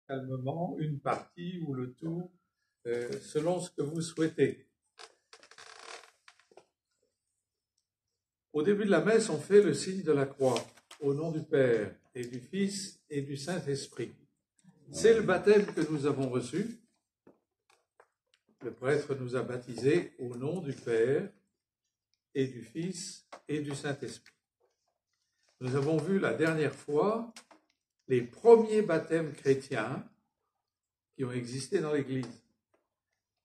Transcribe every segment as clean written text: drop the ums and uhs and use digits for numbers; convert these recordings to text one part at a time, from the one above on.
calmement une partie ou le tout, selon ce que vous souhaitez. Au début de la messe, on fait le signe de la croix, au nom du Père et du Fils et du Saint-Esprit. C'est le baptême que nous avons reçu. Le prêtre nous a baptisés au nom du Père et du Fils et du Saint-Esprit. Nous avons vu la dernière fois les premiers baptêmes chrétiens qui ont existé dans l'Église.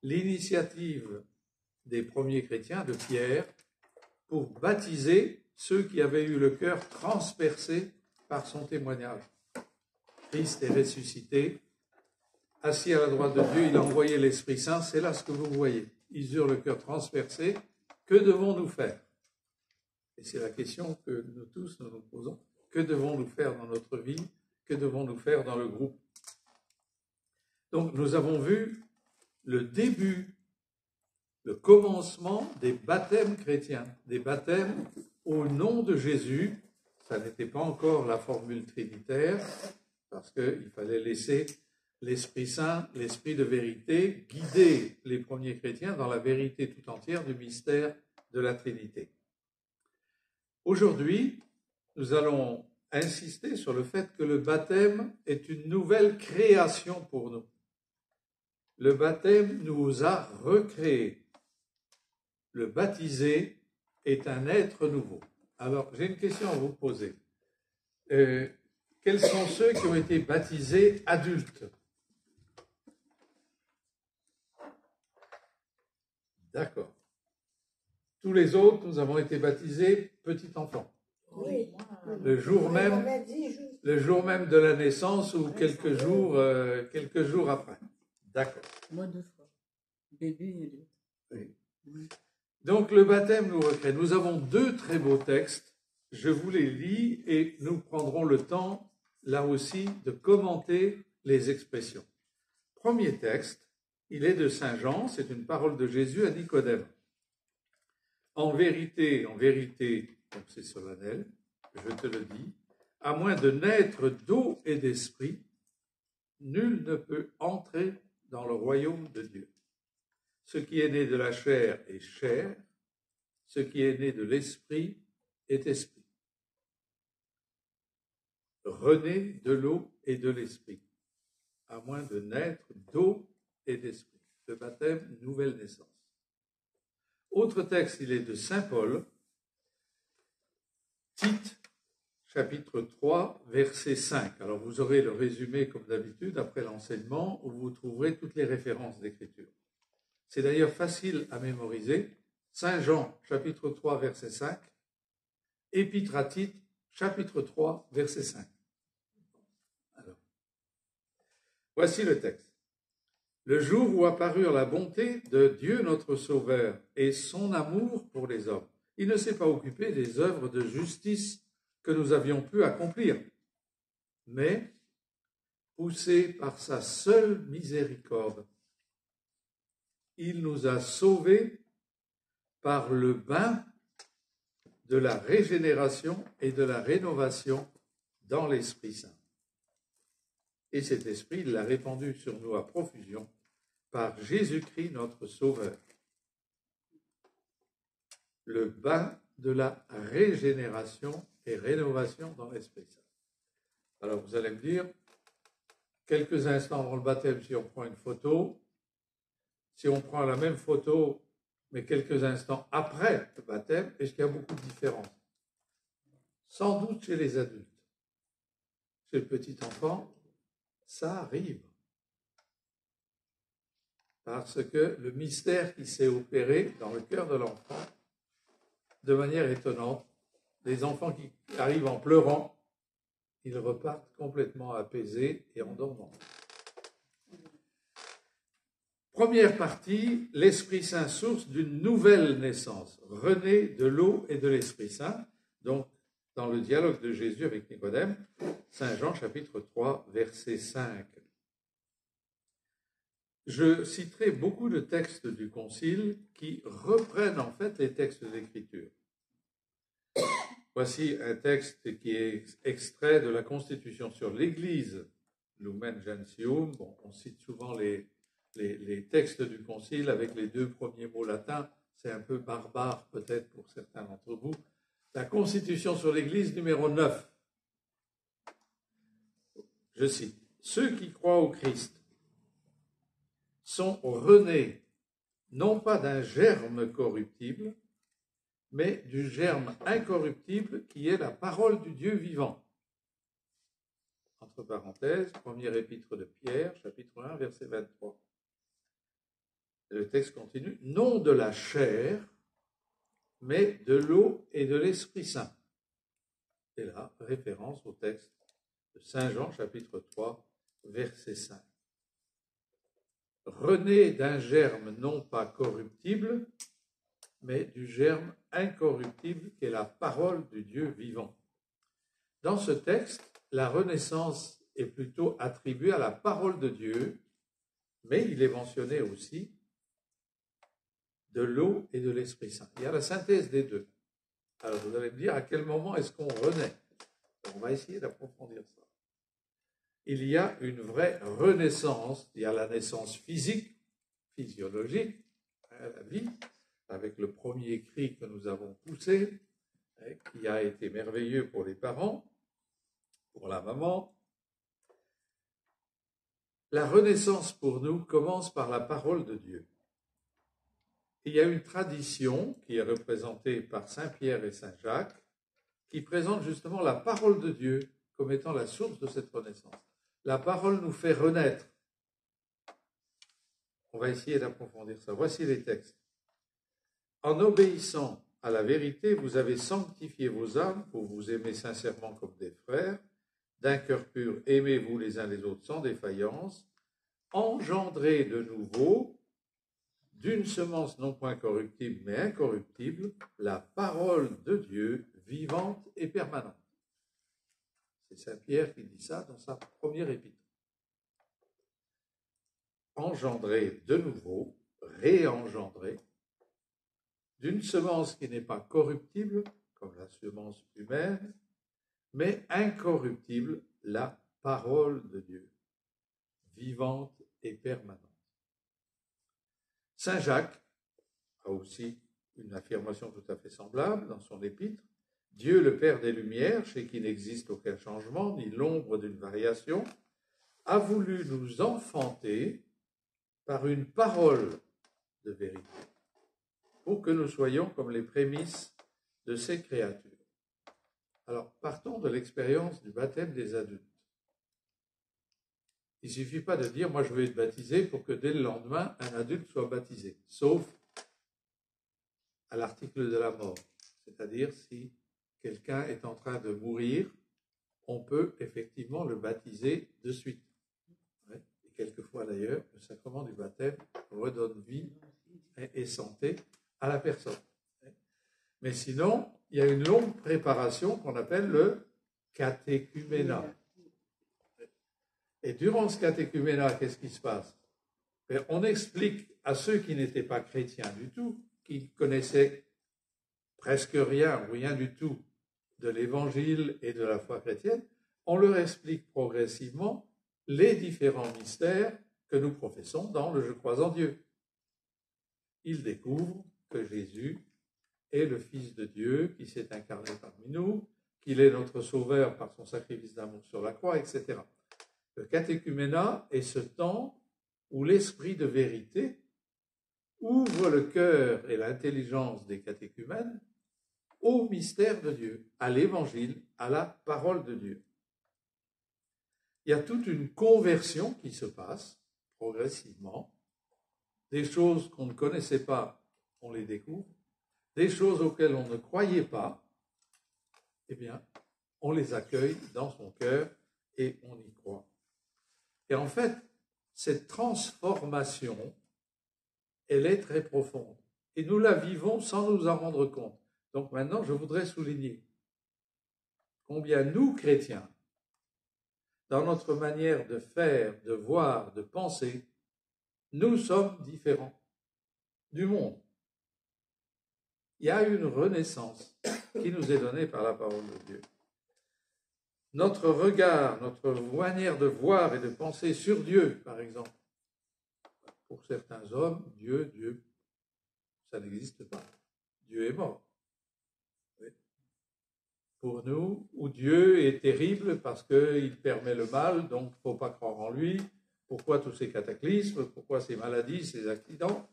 L'initiative des premiers chrétiens, de Pierre, pour baptiser ceux qui avaient eu le cœur transpercé par son témoignage. Christ est ressuscité, assis à la droite de Dieu, il a envoyé l'Esprit Saint, c'est là ce que vous voyez. Ils eurent le cœur transpercé, que devons-nous faire? Et c'est la question que nous tous nous posons. Que devons-nous faire dans notre vie? Que devons-nous faire dans le groupe? Donc nous avons vu le début, le commencement des baptêmes chrétiens, des baptêmes au nom de Jésus. Ça n'était pas encore la formule trinitaire, parce qu'il fallait laisser l'Esprit Saint, l'Esprit de vérité, guider les premiers chrétiens dans la vérité tout entière du mystère de la Trinité. Aujourd'hui, nous allons insister sur le fait que le baptême est une nouvelle création pour nous. Le baptême nous a recréés. Le baptisé est un être nouveau. Alors, j'ai une question à vous poser. Quels sont ceux qui ont été baptisés adultes? D'accord. Tous les autres, nous avons été baptisés petits enfants. Oui. Le jour même de la naissance ou quelques jours après. D'accord. Moi 2 fois. Bébé et adulte. Oui. Donc le baptême nous recrée. Nous avons 2 très beaux textes. Je vous les lis et nous prendrons le temps, là aussi, de commenter les expressions. Premier texte, il est de Saint Jean, c'est une parole de Jésus à Nicodème. En vérité, donc c'est solennel, je te le dis, à moins de naître d'eau et d'esprit, nul ne peut entrer dans le royaume de Dieu. Ce qui est né de la chair est chair, ce qui est né de l'esprit est esprit. René de l'eau et de l'esprit, à moins de naître d'eau et d'esprit. Le baptême, nouvelle naissance. Autre texte, il est de Saint Paul, Tite, chapitre 3, verset 5. Alors vous aurez le résumé comme d'habitude après l'enseignement où vous trouverez toutes les références d'écriture. C'est d'ailleurs facile à mémoriser. Saint Jean, chapitre 3, verset 5. Épître à Tite, chapitre 3, verset 5. Alors, voici le texte. Le jour où apparurent la bonté de Dieu notre Sauveur et son amour pour les hommes, il ne s'est pas occupé des œuvres de justice que nous avions pu accomplir, mais, poussé par sa seule miséricorde, il nous a sauvés par le bain de la régénération et de la rénovation dans l'Esprit Saint. Et cet Esprit, il l'a répandu sur nous à profusion par Jésus-Christ notre Sauveur. Le bain de la régénération et rénovation dans l'Esprit Saint. Alors vous allez me dire, quelques instants avant le baptême, si on prend une photo, si on prend la même photo, mais quelques instants après le baptême, est-ce qu'il y a beaucoup de différences? Sans doute chez les adultes. Chez le petit enfant, ça arrive. Parce que le mystère qui s'est opéré dans le cœur de l'enfant, de manière étonnante, les enfants qui arrivent en pleurant, ils repartent complètement apaisés et en dormant. Première partie, l'Esprit Saint, source d'une nouvelle naissance, rené de l'eau et de l'Esprit Saint. Donc, dans le dialogue de Jésus avec Nicodème, Saint Jean, chapitre 3, verset 5. Je citerai beaucoup de textes du Concile qui reprennent en fait les textes de l'Écriture. Voici un texte qui est extrait de la Constitution sur l'Église Lumen Gentium. Bon, on cite souvent les textes du Concile avec les deux premiers mots latins. C'est un peu barbare peut-être pour certains d'entre vous. La Constitution sur l'Église numéro 9. Je cite. Ceux qui croient au Christ sont renés non pas d'un germe corruptible, mais du germe incorruptible qui est la parole du Dieu vivant. Entre parenthèses, première épître de Pierre, chapitre 1, verset 23. Et le texte continue, non de la chair, mais de l'eau et de l'Esprit Saint. Et là, référence au texte de Saint Jean, chapitre 3, verset 5. René d'un germe non pas corruptible, mais du germe incorruptible qui est la parole du Dieu vivant. Dans ce texte, la renaissance est plutôt attribuée à la parole de Dieu, mais il est mentionné aussi de l'eau et de l'Esprit Saint. Il y a la synthèse des deux. Alors vous allez me dire à quel moment est-ce qu'on renaît? On va essayer d'approfondir ça. Il y a une vraie renaissance, il y a la naissance physique, physiologique, la vie, avec le premier cri que nous avons poussé, qui a été merveilleux pour les parents, pour la maman. La renaissance pour nous commence par la parole de Dieu. Il y a une tradition qui est représentée par Saint Pierre et Saint Jacques, qui présente justement la parole de Dieu comme étant la source de cette renaissance. La parole nous fait renaître. On va essayer d'approfondir ça. Voici les textes. En obéissant à la vérité, vous avez sanctifié vos âmes pour vous aimer sincèrement comme des frères. D'un cœur pur, aimez-vous les uns les autres sans défaillance. Engendrez de nouveau, d'une semence non point corruptible mais incorruptible, la parole de Dieu vivante et permanente. C'est Saint Pierre qui dit ça dans sa première épître. Engendrer de nouveau, réengendrer, d'une semence qui n'est pas corruptible, comme la semence humaine, mais incorruptible, la parole de Dieu, vivante et permanente. Saint Jacques a aussi une affirmation tout à fait semblable dans son épître. Dieu, le Père des Lumières, chez qui n'existe aucun changement, ni l'ombre d'une variation, a voulu nous enfanter par une parole de vérité, pour que nous soyons comme les prémices de ses créatures. Alors, partons de l'expérience du baptême des adultes. Il ne suffit pas de dire « moi je vais être baptisé » pour que dès le lendemain, un adulte soit baptisé, sauf à l'article de la mort. C'est-à-dire si quelqu'un est en train de mourir, on peut effectivement le baptiser de suite. Et quelquefois d'ailleurs, le sacrement du baptême redonne vie et santé à la personne. Mais sinon, il y a une longue préparation qu'on appelle le catéchuménat. Et durant ce catéchuménat, qu'est-ce qui se passe? On explique à ceux qui n'étaient pas chrétiens du tout, qui connaissaient presque rien ou rien du tout de l'évangile et de la foi chrétienne, on leur explique progressivement les différents mystères que nous professons dans le « Je crois en Dieu ». Ils découvrent que Jésus est le Fils de Dieu qui s'est incarné parmi nous, qu'il est notre Sauveur par son sacrifice d'amour sur la croix, etc. Le catéchuménat est ce temps où l'esprit de vérité ouvre le cœur et l'intelligence des catéchumènes au mystère de Dieu, à l'évangile, à la parole de Dieu. Il y a toute une conversion qui se passe progressivement. Des choses qu'on ne connaissait pas, on les découvre. Des choses auxquelles on ne croyait pas, eh bien, on les accueille dans son cœur et on y croit. Et en fait, cette transformation, elle est très profonde. Et nous la vivons sans nous en rendre compte. Donc maintenant, je voudrais souligner combien nous, chrétiens, dans notre manière de faire, de voir, de penser, nous sommes différents du monde. Il y a une renaissance qui nous est donnée par la parole de Dieu. notre regard, notre manière de voir et de penser sur Dieu, par exemple. Pour certains hommes, Dieu, ça n'existe pas. Dieu est mort. Oui. Pour nous, où Dieu est terrible parce qu'il permet le mal, donc il ne faut pas croire en lui. Pourquoi tous ces cataclysmes? Pourquoi ces maladies, ces accidents?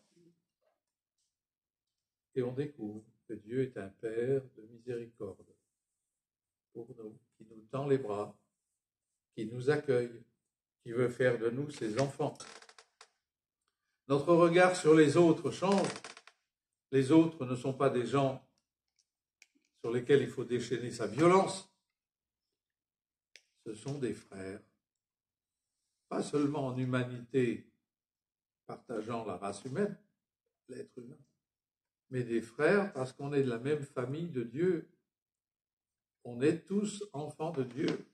Et on découvre que Dieu est un Père de miséricorde pour nous, qui nous tend les bras, qui nous accueille, qui veut faire de nous ses enfants. Notre regard sur les autres change. Les autres ne sont pas des gens sur lesquels il faut déchaîner sa violence. Ce sont des frères, pas seulement en humanité, partageant la race humaine, l'être humain, mais des frères parce qu'on est de la même famille de Dieu. On est tous enfants de Dieu.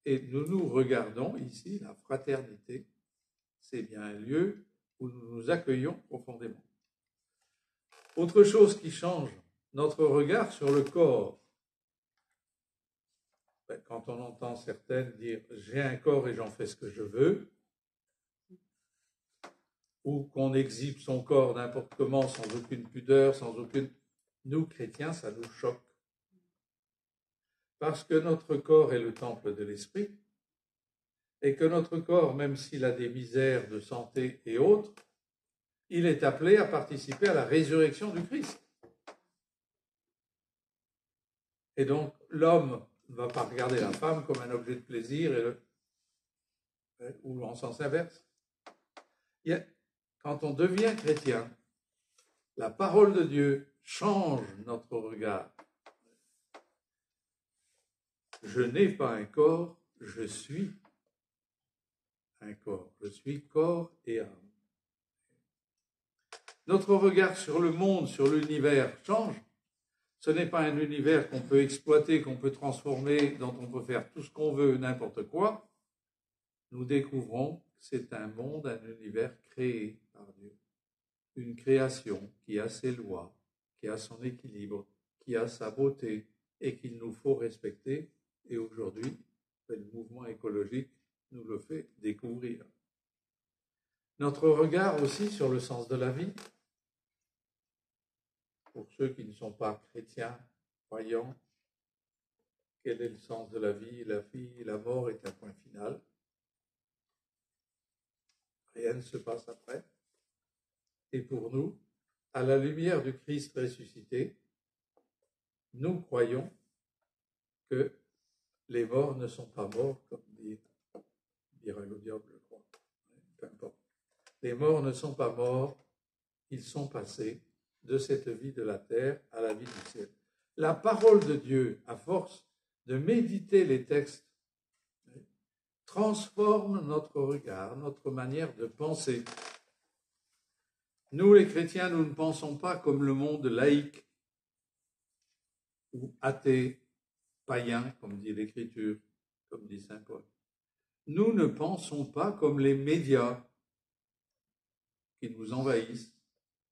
Et nous nous regardons ici, la fraternité, c'est bien un lieu où nous nous accueillons profondément. Autre chose qui change, notre regard sur le corps. Quand on entend certaines dire « j'ai un corps et j'en fais ce que je veux », ou qu'on exhibe son corps n'importe comment, sans aucune pudeur, sans aucune... Nous, chrétiens, ça nous choque. Parce que notre corps est le temple de l'esprit, et que notre corps, même s'il a des misères de santé et autres, il est appelé à participer à la résurrection du Christ. Et donc, l'homme ne va pas regarder la femme comme un objet de plaisir ou en sens inverse. Quand on devient chrétien, la parole de Dieu change notre regard. Je n'ai pas un corps, je suis un corps. Je suis corps et âme. Notre regard sur le monde, sur l'univers change. Ce n'est pas un univers qu'on peut exploiter, qu'on peut transformer, dont on peut faire tout ce qu'on veut, n'importe quoi. Nous découvrons que c'est un monde, un univers créé par Dieu. Une création qui a ses lois, qui a son équilibre, qui a sa beauté et qu'il nous faut respecter. Et aujourd'hui, le mouvement écologique nous le fait découvrir. Notre regard aussi sur le sens de la vie. Pour ceux qui ne sont pas chrétiens, croyants, quel est le sens de la vie? La vie, la mort est un point final. Rien ne se passe après. Et pour nous, à la lumière du Christ ressuscité, nous croyons que les morts ne sont pas morts, comme dira le diable, je crois. Peu importe. Les morts ne sont pas morts, ils sont passés de cette vie de la terre à la vie du ciel. La parole de Dieu, à force de méditer les textes, transforme notre regard, notre manière de penser. Nous, les chrétiens, nous ne pensons pas comme le monde laïque ou athée, païen, comme dit l'Écriture, comme dit saint Paul. Nous ne pensons pas comme les médias qui nous envahissent,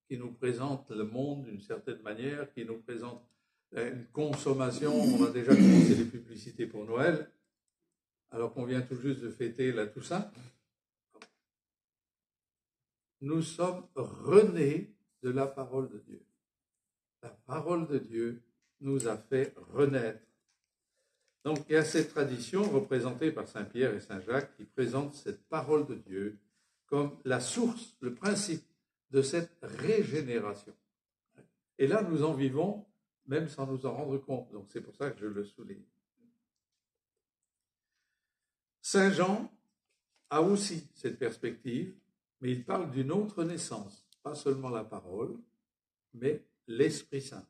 qui nous présentent le monde d'une certaine manière, qui nous présentent une consommation. On a déjà commencé les publicités pour Noël, alors qu'on vient tout juste de fêter la Toussaint. Nous sommes renés de la parole de Dieu. La parole de Dieu nous a fait renaître. Donc il y a cette tradition représentée par saint Pierre et saint Jacques qui présente cette parole de Dieu comme la source, le principe de cette régénération. Et là, nous en vivons même sans nous en rendre compte. Donc c'est pour ça que je le souligne. Saint Jean a aussi cette perspective, mais il parle d'une autre naissance, pas seulement la parole, mais l'Esprit Saint.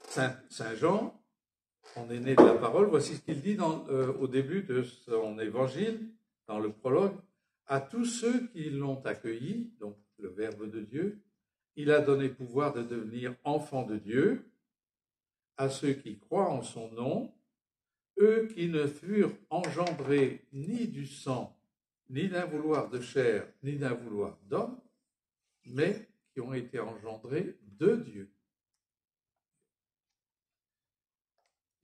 Saint Jean, on est né de la parole, voici ce qu'il dit au début de son évangile, dans le prologue. À tous ceux qui l'ont accueilli, donc le Verbe de Dieu, il a donné pouvoir de devenir enfants de Dieu, à ceux qui croient en son nom, eux qui ne furent engendrés ni du sang, ni d'un vouloir de chair, ni d'un vouloir d'homme, mais qui ont été engendrés de Dieu.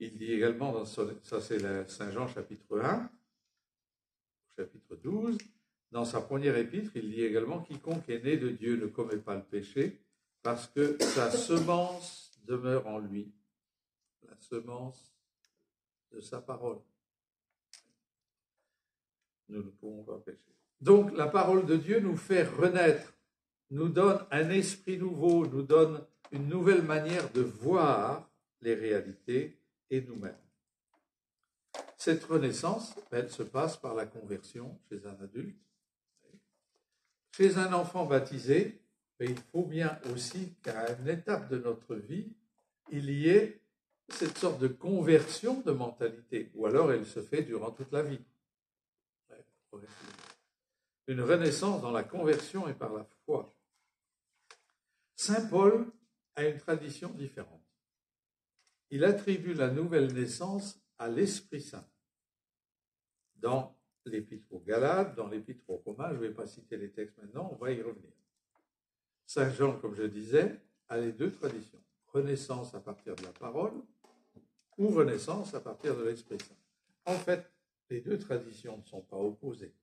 il dit également, ça c'est Saint Jean chapitre 1, chapitre 12, dans sa première épître, il dit également « Quiconque est né de Dieu ne commet pas le péché, parce que sa semence demeure en lui. » La semence de sa parole. Nous ne pouvons pas pécher. Donc, la parole de Dieu nous fait renaître, nous donne un esprit nouveau, nous donne une nouvelle manière de voir les réalités et nous-mêmes. Cette renaissance, elle se passe par la conversion chez un adulte. Chez un enfant baptisé, il faut bien aussi qu'à une étape de notre vie, il y ait cette sorte de conversion de mentalité, ou alors elle se fait durant toute la vie. Une renaissance dans la conversion et par la foi. Saint Paul a une tradition différente. Il attribue la nouvelle naissance à l'Esprit Saint. Dans l'Épître aux Galates, dans l'Épître aux Romains, je ne vais pas citer les textes maintenant, on va y revenir. Saint Jean, comme je disais, a les deux traditions. Renaissance à partir de la parole ou renaissance à partir de l'Esprit Saint. En fait, les deux traditions ne sont pas opposées.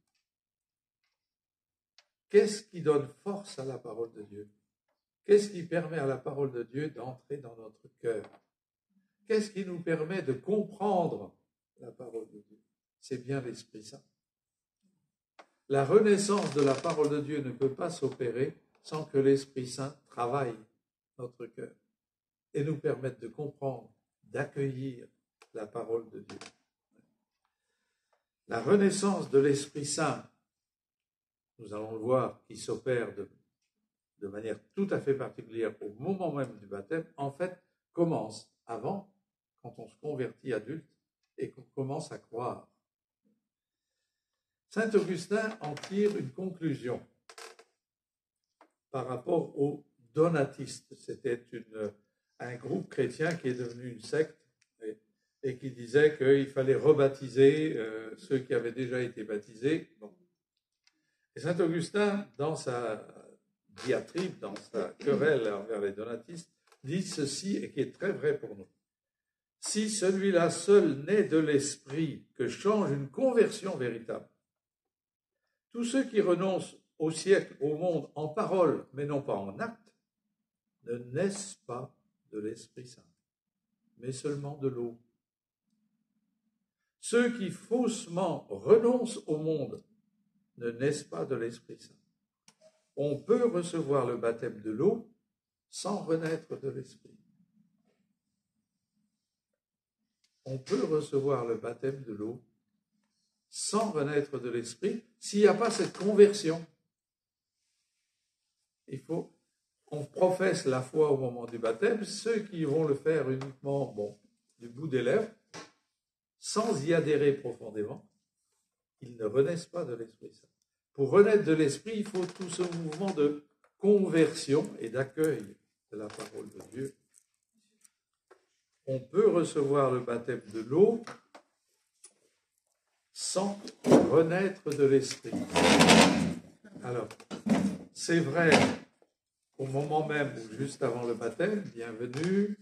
Qu'est-ce qui donne force à la parole de Dieu? Qu'est-ce qui permet à la parole de Dieu d'entrer dans notre cœur? Qu'est-ce qui nous permet de comprendre la parole de Dieu? C'est bien l'Esprit Saint. La renaissance de la parole de Dieu ne peut pas s'opérer sans que l'Esprit Saint travaille notre cœur et nous permette de comprendre, d'accueillir la parole de Dieu. La renaissance de l'Esprit Saint, nous allons le voir, qui s'opère de manière tout à fait particulière au moment même du baptême, en fait, commence avant, quand on se convertit adulte et qu'on commence à croire. Saint Augustin en tire une conclusion par rapport aux donatistes. C'était un groupe chrétien qui est devenu une secte et qui disait qu'il fallait rebaptiser ceux qui avaient déjà été baptisés. Bon. Et Saint Augustin, dans sa diatribe, dans sa querelle envers les donatistes, dit ceci, et qui est très vrai pour nous. Si celui-là seul naît de l'esprit que change une conversion véritable, tous ceux qui renoncent au siècle, au monde, en parole, mais non pas en acte, ne naissent pas de l'Esprit Saint, mais seulement de l'eau. Ceux qui faussement renoncent au monde ne naissent pas de l'Esprit Saint. On peut recevoir le baptême de l'eau sans renaître de l'Esprit. On peut recevoir le baptême de l'eau sans renaître de l'Esprit s'il n'y a pas cette conversion. On professe la foi au moment du baptême. Ceux qui vont le faire uniquement du bout des lèvres, sans y adhérer profondément, ils ne renaissent pas de l'Esprit Saint. Pour renaître de l'Esprit, il faut tout ce mouvement de conversion et d'accueil de la parole de Dieu. On peut recevoir le baptême de l'eau sans renaître de l'Esprit. Alors, c'est vrai au moment même ou juste avant le baptême, bienvenue,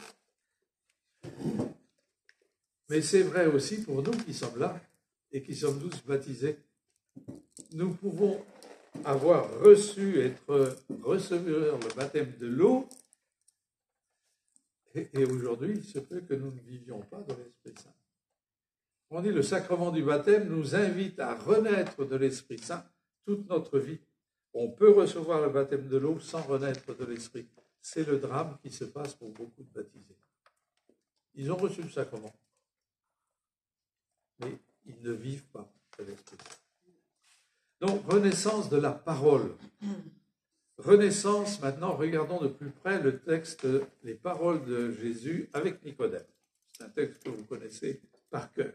mais c'est vrai aussi pour nous qui sommes là et qui sommes tous baptisés. Nous pouvons avoir recevoir le baptême de l'eau, et aujourd'hui, il se peut que nous ne vivions pas de l'Esprit Saint. On dit le sacrement du baptême nous invite à renaître de l'Esprit Saint toute notre vie. On peut recevoir le baptême de l'eau sans renaître de l'Esprit. C'est le drame qui se passe pour beaucoup de baptisés. Ils ont reçu le sacrement, mais ils ne vivent pas de l'Esprit Saint. Donc, renaissance de la parole. Renaissance, maintenant, regardons de plus près le texte, les paroles de Jésus avec Nicodème. C'est un texte que vous connaissez par cœur.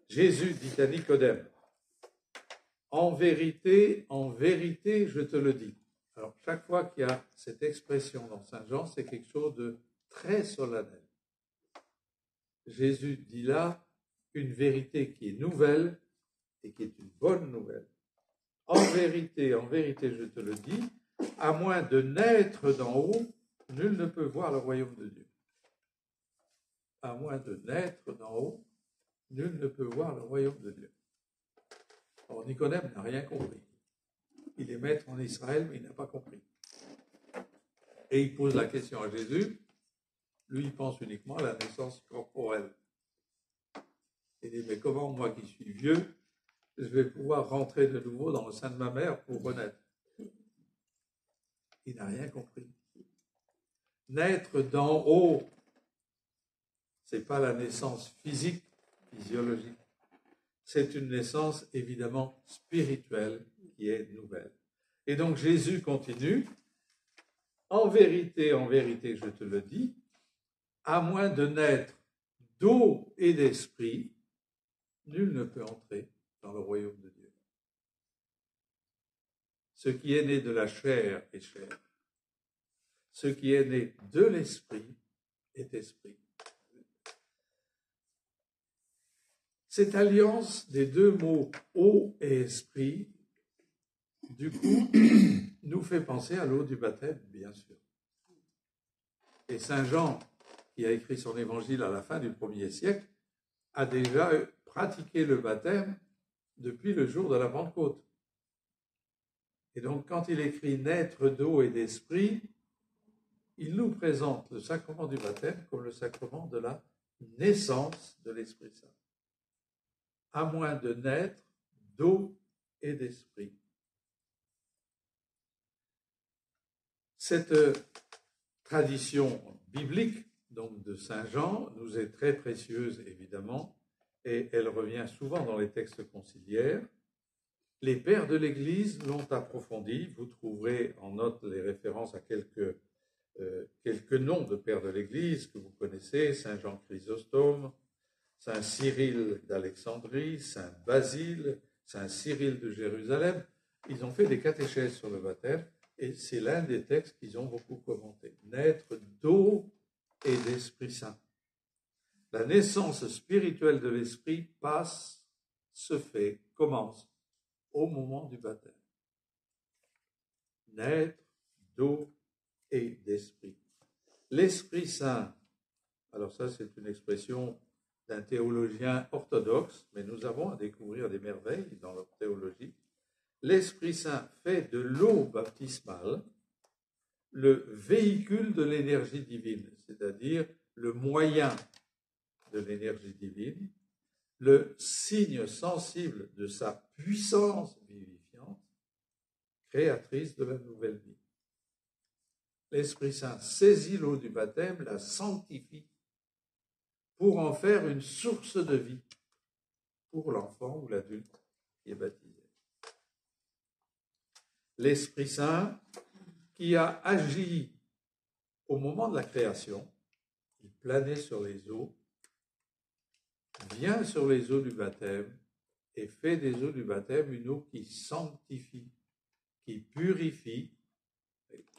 Jésus dit à Nicodème, en vérité, je te le dis. Alors, chaque fois qu'il y a cette expression dans Saint Jean, c'est quelque chose de très solennel. Jésus dit là une vérité qui est nouvelle et qui est une bonne nouvelle. En vérité, je te le dis, à moins de naître d'en haut, nul ne peut voir le royaume de Dieu. À moins de naître d'en haut, nul ne peut voir le royaume de Dieu. Alors Nicodème n'a rien compris. Il est maître en Israël, mais il n'a pas compris. Et il pose la question à Jésus. Lui, il pense uniquement à la naissance corporelle. Il dit, mais comment, moi qui suis vieux, je vais pouvoir rentrer de nouveau dans le sein de ma mère pour renaître? Il n'a rien compris. Naître d'en haut, ce n'est pas la naissance physique, physiologique. C'est une naissance évidemment spirituelle qui est nouvelle. Et donc Jésus continue. En vérité, je te le dis, à moins de naître d'eau et d'esprit, nul ne peut entrer dans le royaume de Dieu. Ce qui est né de la chair est chair. Ce qui est né de l'esprit est esprit. Cette alliance des deux mots eau et esprit, du coup, nous fait penser à l'eau du baptême, bien sûr. Et Saint Jean, qui a écrit son évangile à la fin du 1er siècle, a déjà pratiqué le baptême depuis le jour de la Pentecôte. Et donc, quand il écrit naître d'eau et d'esprit, il nous présente le sacrement du baptême comme le sacrement de la naissance de l'Esprit Saint. À moins de naître d'eau et d'esprit. Cette tradition biblique, donc de Saint Jean, nous est très précieuse, évidemment, et elle revient souvent dans les textes conciliaires. Les pères de l'Église l'ont approfondie. Vous trouverez en note les références à quelques noms de pères de l'Église que vous connaissez, Saint Jean Chrysostome, Saint Cyril d'Alexandrie, Saint Basile, Saint Cyril de Jérusalem. Ils ont fait des catéchèses sur le baptême et c'est l'un des textes qu'ils ont beaucoup commenté. Naître d'eau et d'Esprit Saint. La naissance spirituelle de l'Esprit commence au moment du baptême. Naître d'eau et d'Esprit. L'Esprit Saint, alors ça c'est une expression d'un théologien orthodoxe, mais nous avons à découvrir des merveilles dans leur théologie. L'Esprit Saint fait de l'eau baptismale le véhicule de l'énergie divine, c'est-à-dire le moyen de l'énergie divine, le signe sensible de sa puissance vivifiante, créatrice de la nouvelle vie. L'Esprit Saint saisit l'eau du baptême, la sanctifie, pour en faire une source de vie pour l'enfant ou l'adulte qui est baptisé. L'Esprit Saint qui a agi au moment de la création, il planait sur les eaux, vient sur les eaux du baptême et fait des eaux du baptême une eau qui sanctifie, qui purifie,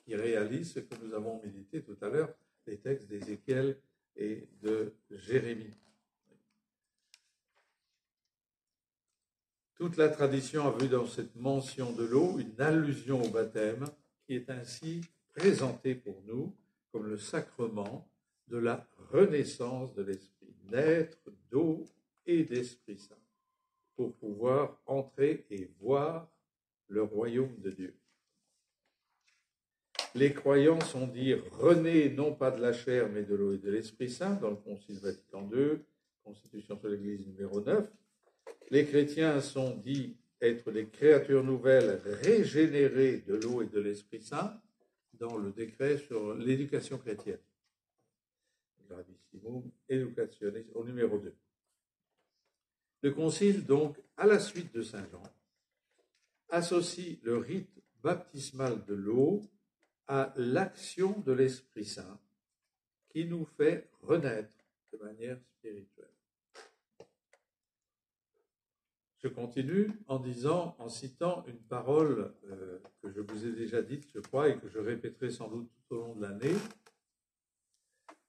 qui réalise ce que nous avons médité tout à l'heure, les textes d'Ézéchiel et de Jérémie. Toute la tradition a vu dans cette mention de l'eau une allusion au baptême qui est ainsi présenté pour nous comme le sacrement de la renaissance de l'Esprit, naître d'eau et d'Esprit Saint, pour pouvoir entrer et voir le royaume de Dieu. Les croyants sont dits renés non pas de la chair mais de l'eau et de l'Esprit Saint dans le Concile Vatican II, Constitution sur l'Église numéro 9. Les chrétiens sont dits être des créatures nouvelles régénérées de l'eau et de l'Esprit Saint dans le décret sur l'éducation chrétienne. Gradissimum Educationis au numéro 2. Le Concile, donc, à la suite de Saint Jean, associe le rite baptismal de l'eau à l'action de l'Esprit Saint qui nous fait renaître de manière spirituelle. Je continue en citant une parole que je vous ai déjà dite, je crois, et que je répéterai sans doute tout au long de l'année.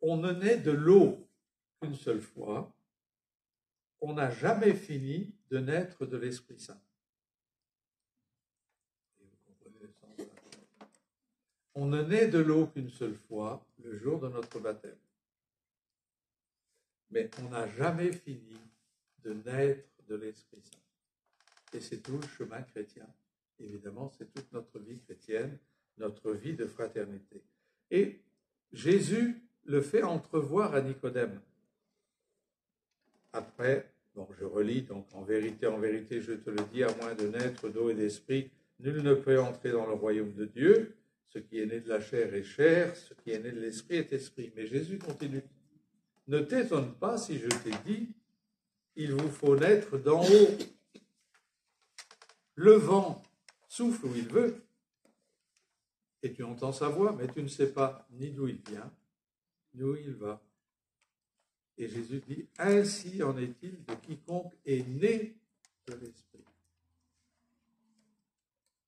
On ne naît de l'eau qu'une seule fois. On n'a jamais fini de naître de l'Esprit Saint. Et vous comprenez le sens de la parole. On ne naît de l'eau qu'une seule fois, le jour de notre baptême. Mais on n'a jamais fini de naître de l'Esprit Saint. Et c'est tout le chemin chrétien. Évidemment, c'est toute notre vie chrétienne, notre vie de fraternité. Et Jésus le fait entrevoir à Nicodème. Après, bon, je relis, donc en vérité, je te le dis, à moins de naître d'eau et d'esprit, nul ne peut entrer dans le royaume de Dieu. Ce qui est né de la chair est chair, ce qui est né de l'esprit est esprit. Mais Jésus continue. Ne t'étonne pas si je t'ai dit, il vous faut naître d'en haut. Le vent souffle où il veut, et tu entends sa voix, mais tu ne sais pas ni d'où il vient, ni où il va. Et Jésus dit, ainsi en est-il de quiconque est né de l'Esprit.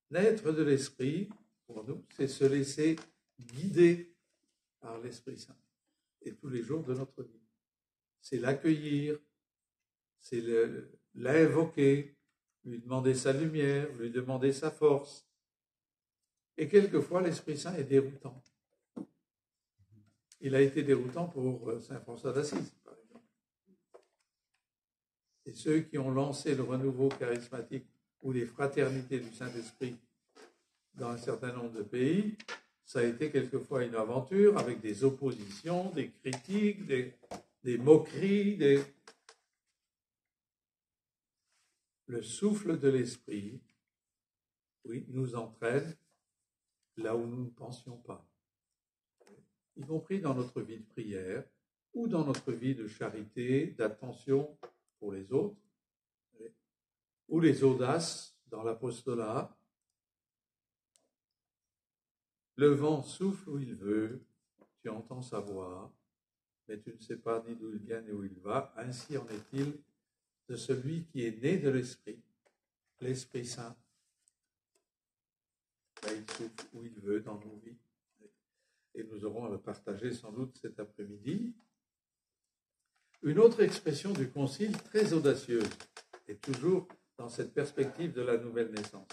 Naître de l'Esprit, pour nous, c'est se laisser guider par l'Esprit Saint, et tous les jours de notre vie. C'est l'accueillir, c'est l'invoquer, lui demander sa lumière, lui demander sa force. Et quelquefois, l'Esprit Saint est déroutant. Il a été déroutant pour saint François d'Assise, par exemple. Et ceux qui ont lancé le renouveau charismatique ou les fraternités du Saint-Esprit dans un certain nombre de pays, ça a été quelquefois une aventure avec des oppositions, des critiques, des moqueries, Le souffle de l'Esprit, oui, nous entraîne là où nous ne pensions pas, y compris dans notre vie de prière ou dans notre vie de charité, d'attention pour les autres, ou les audaces dans l'apostolat. Le vent souffle où il veut, tu entends sa voix, mais tu ne sais pas ni d'où il vient ni où il va. Ainsi en est-il de celui qui est né de l'Esprit, l'Esprit Saint. Là, il souffle où il veut dans nos vies. Et nous aurons à le partager sans doute cet après-midi. Une autre expression du Concile très audacieuse, et toujours dans cette perspective de la nouvelle naissance.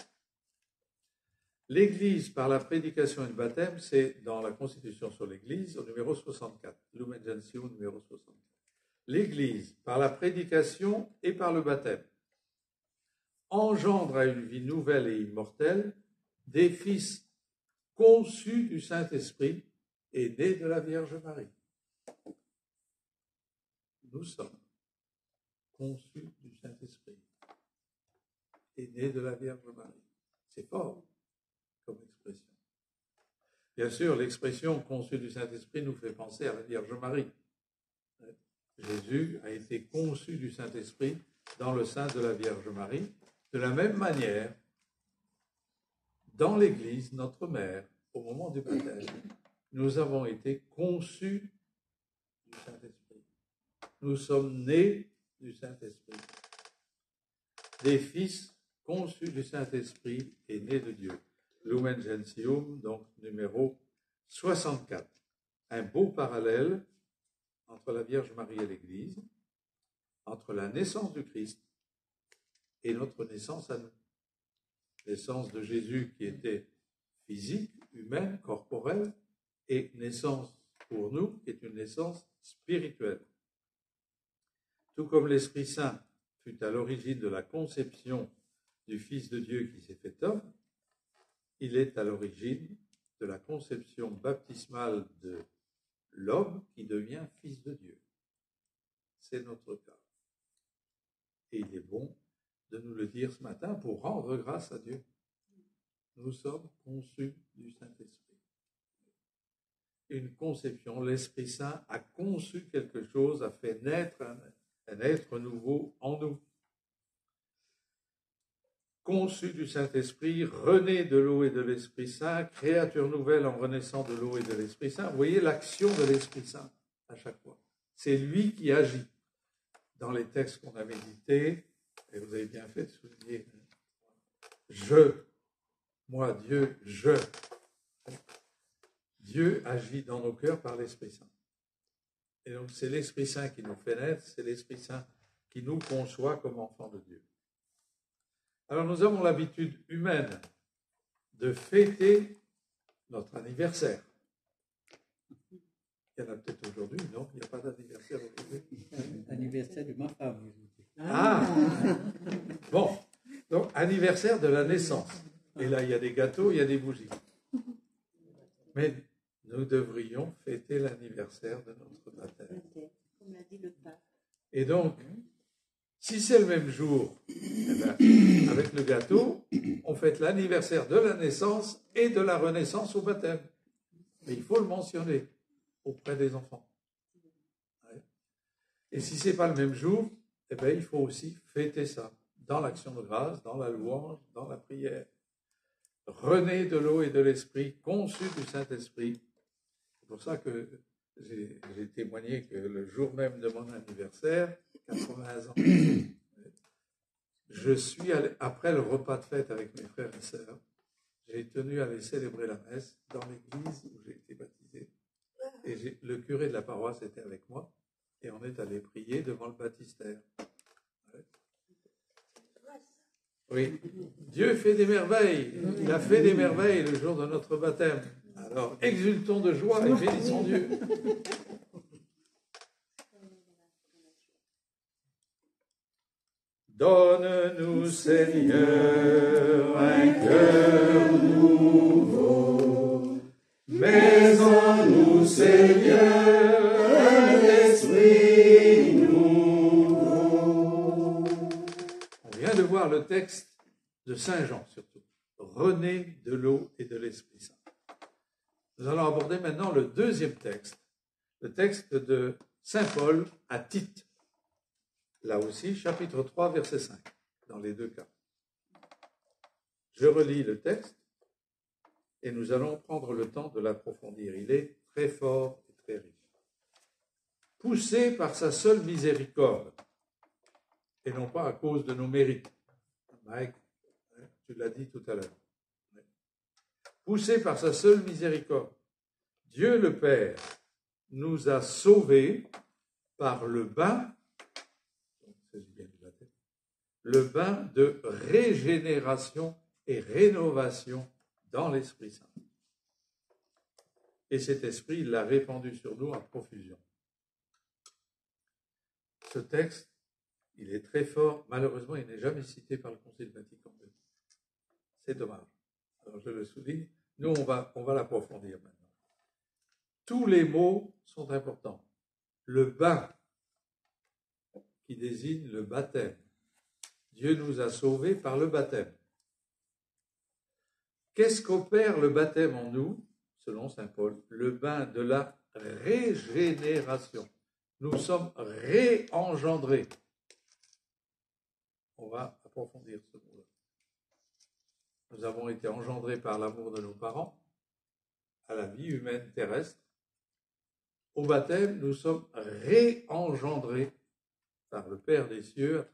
L'Église, par la prédication et le baptême, c'est dans la Constitution sur l'Église, au numéro 64, Lumen Gentium numéro 64. L'Église, par la prédication et par le baptême, engendre à une vie nouvelle et immortelle des fils conçus du Saint-Esprit et nés de la Vierge Marie. Nous sommes conçus du Saint-Esprit et nés de la Vierge Marie. C'est fort comme expression. Bien sûr, l'expression conçu du Saint-Esprit nous fait penser à la Vierge Marie. Jésus a été conçu du Saint-Esprit dans le sein de la Vierge Marie. De la même manière, dans l'Église, notre mère, au moment du baptême, nous avons été conçus du Saint-Esprit. Nous sommes nés du Saint-Esprit. Des fils conçus du Saint-Esprit et nés de Dieu. Lumen Gentium, donc numéro 64. Un beau parallèle entre la Vierge Marie et l'Église, entre la naissance du Christ et notre naissance à nous. Naissance de Jésus qui était physique, humaine, corporelle, et naissance pour nous qui est une naissance spirituelle. Tout comme l'Esprit Saint fut à l'origine de la conception du Fils de Dieu qui s'est fait homme, il est à l'origine de la conception baptismale de l'homme qui devient fils de Dieu. C'est notre cas. Et il est bon de nous le dire ce matin pour rendre grâce à Dieu. Nous sommes conçus du Saint-Esprit. Une conception, l'Esprit Saint a conçu quelque chose, a fait naître un être nouveau en nous. Conçu du Saint-Esprit, rené de l'eau et de l'Esprit Saint, créature nouvelle en renaissant de l'eau et de l'Esprit Saint. Vous voyez l'action de l'Esprit Saint à chaque fois. C'est lui qui agit. Dans les textes qu'on a médités, et vous avez bien fait de souligner, moi, Dieu, Dieu agit dans nos cœurs par l'Esprit Saint. Et donc c'est l'Esprit Saint qui nous fait naître, c'est l'Esprit Saint qui nous conçoit comme enfants de Dieu. Alors nous avons l'habitude humaine de fêter notre anniversaire. Il y en a peut-être aujourd'hui, non? Il n'y a pas d'anniversaire aujourd'hui? Anniversaire de ma femme aujourd'hui. Ah! Bon, donc anniversaire de la naissance. Et là, il y a des gâteaux, il y a des bougies. Mais nous devrions fêter l'anniversaire de notre baptême. Comme l'a dit le pape. Et donc, si c'est le même jour, eh ben, avec le gâteau, on fête l'anniversaire de la naissance et de la renaissance au baptême. Mais il faut le mentionner auprès des enfants. Ouais. Et si ce n'est pas le même jour, eh ben, il faut aussi fêter ça dans l'action de grâce, dans la louange, dans la prière. René de l'eau et de l'esprit, conçu du Saint-Esprit. C'est pour ça que j'ai témoigné que le jour même de mon anniversaire, 80 ans, je suis allé, après le repas de fête avec mes frères et sœurs, j'ai tenu à aller célébrer la messe dans l'église où j'ai été baptisé. Et le curé de la paroisse était avec moi et on est allé prier devant le baptistère. Ouais. Oui, Dieu fait des merveilles. Il a fait des merveilles le jour de notre baptême. Alors, exultons de joie et bénissons Dieu. Donne-nous, Seigneur, un cœur nouveau, mais en nous, Seigneur, un esprit nouveau. On vient de voir le texte de Saint Jean, surtout. René de l'eau et de l'Esprit Saint. Nous allons aborder maintenant le deuxième texte, le texte de Saint Paul à Tite. Là aussi, chapitre 3, verset 5, dans les deux cas. Je relis le texte et nous allons prendre le temps de l'approfondir. Il est très fort et très riche. Poussé par sa seule miséricorde, et non pas à cause de nos mérites. Mike, tu l'as dit tout à l'heure. Poussé par sa seule miséricorde, Dieu le Père nous a sauvés par le bain de régénération et rénovation dans l'Esprit Saint. Et cet Esprit, il l'a répandu sur nous à profusion. Ce texte, il est très fort. Malheureusement, il n'est jamais cité par le Concile Vatican II. C'est dommage. Alors, je le souligne. Nous, on va l'approfondir maintenant. Tous les mots sont importants. Le bain, qui désigne le baptême. Dieu nous a sauvés par le baptême. Qu'est-ce qu'opère le baptême en nous, selon saint Paul? Le bain de la régénération. Nous sommes réengendrés. On va approfondir ce mot-là. Nous avons été engendrés par l'amour de nos parents à la vie humaine terrestre. Au baptême, nous sommes réengendrés par le Père des cieux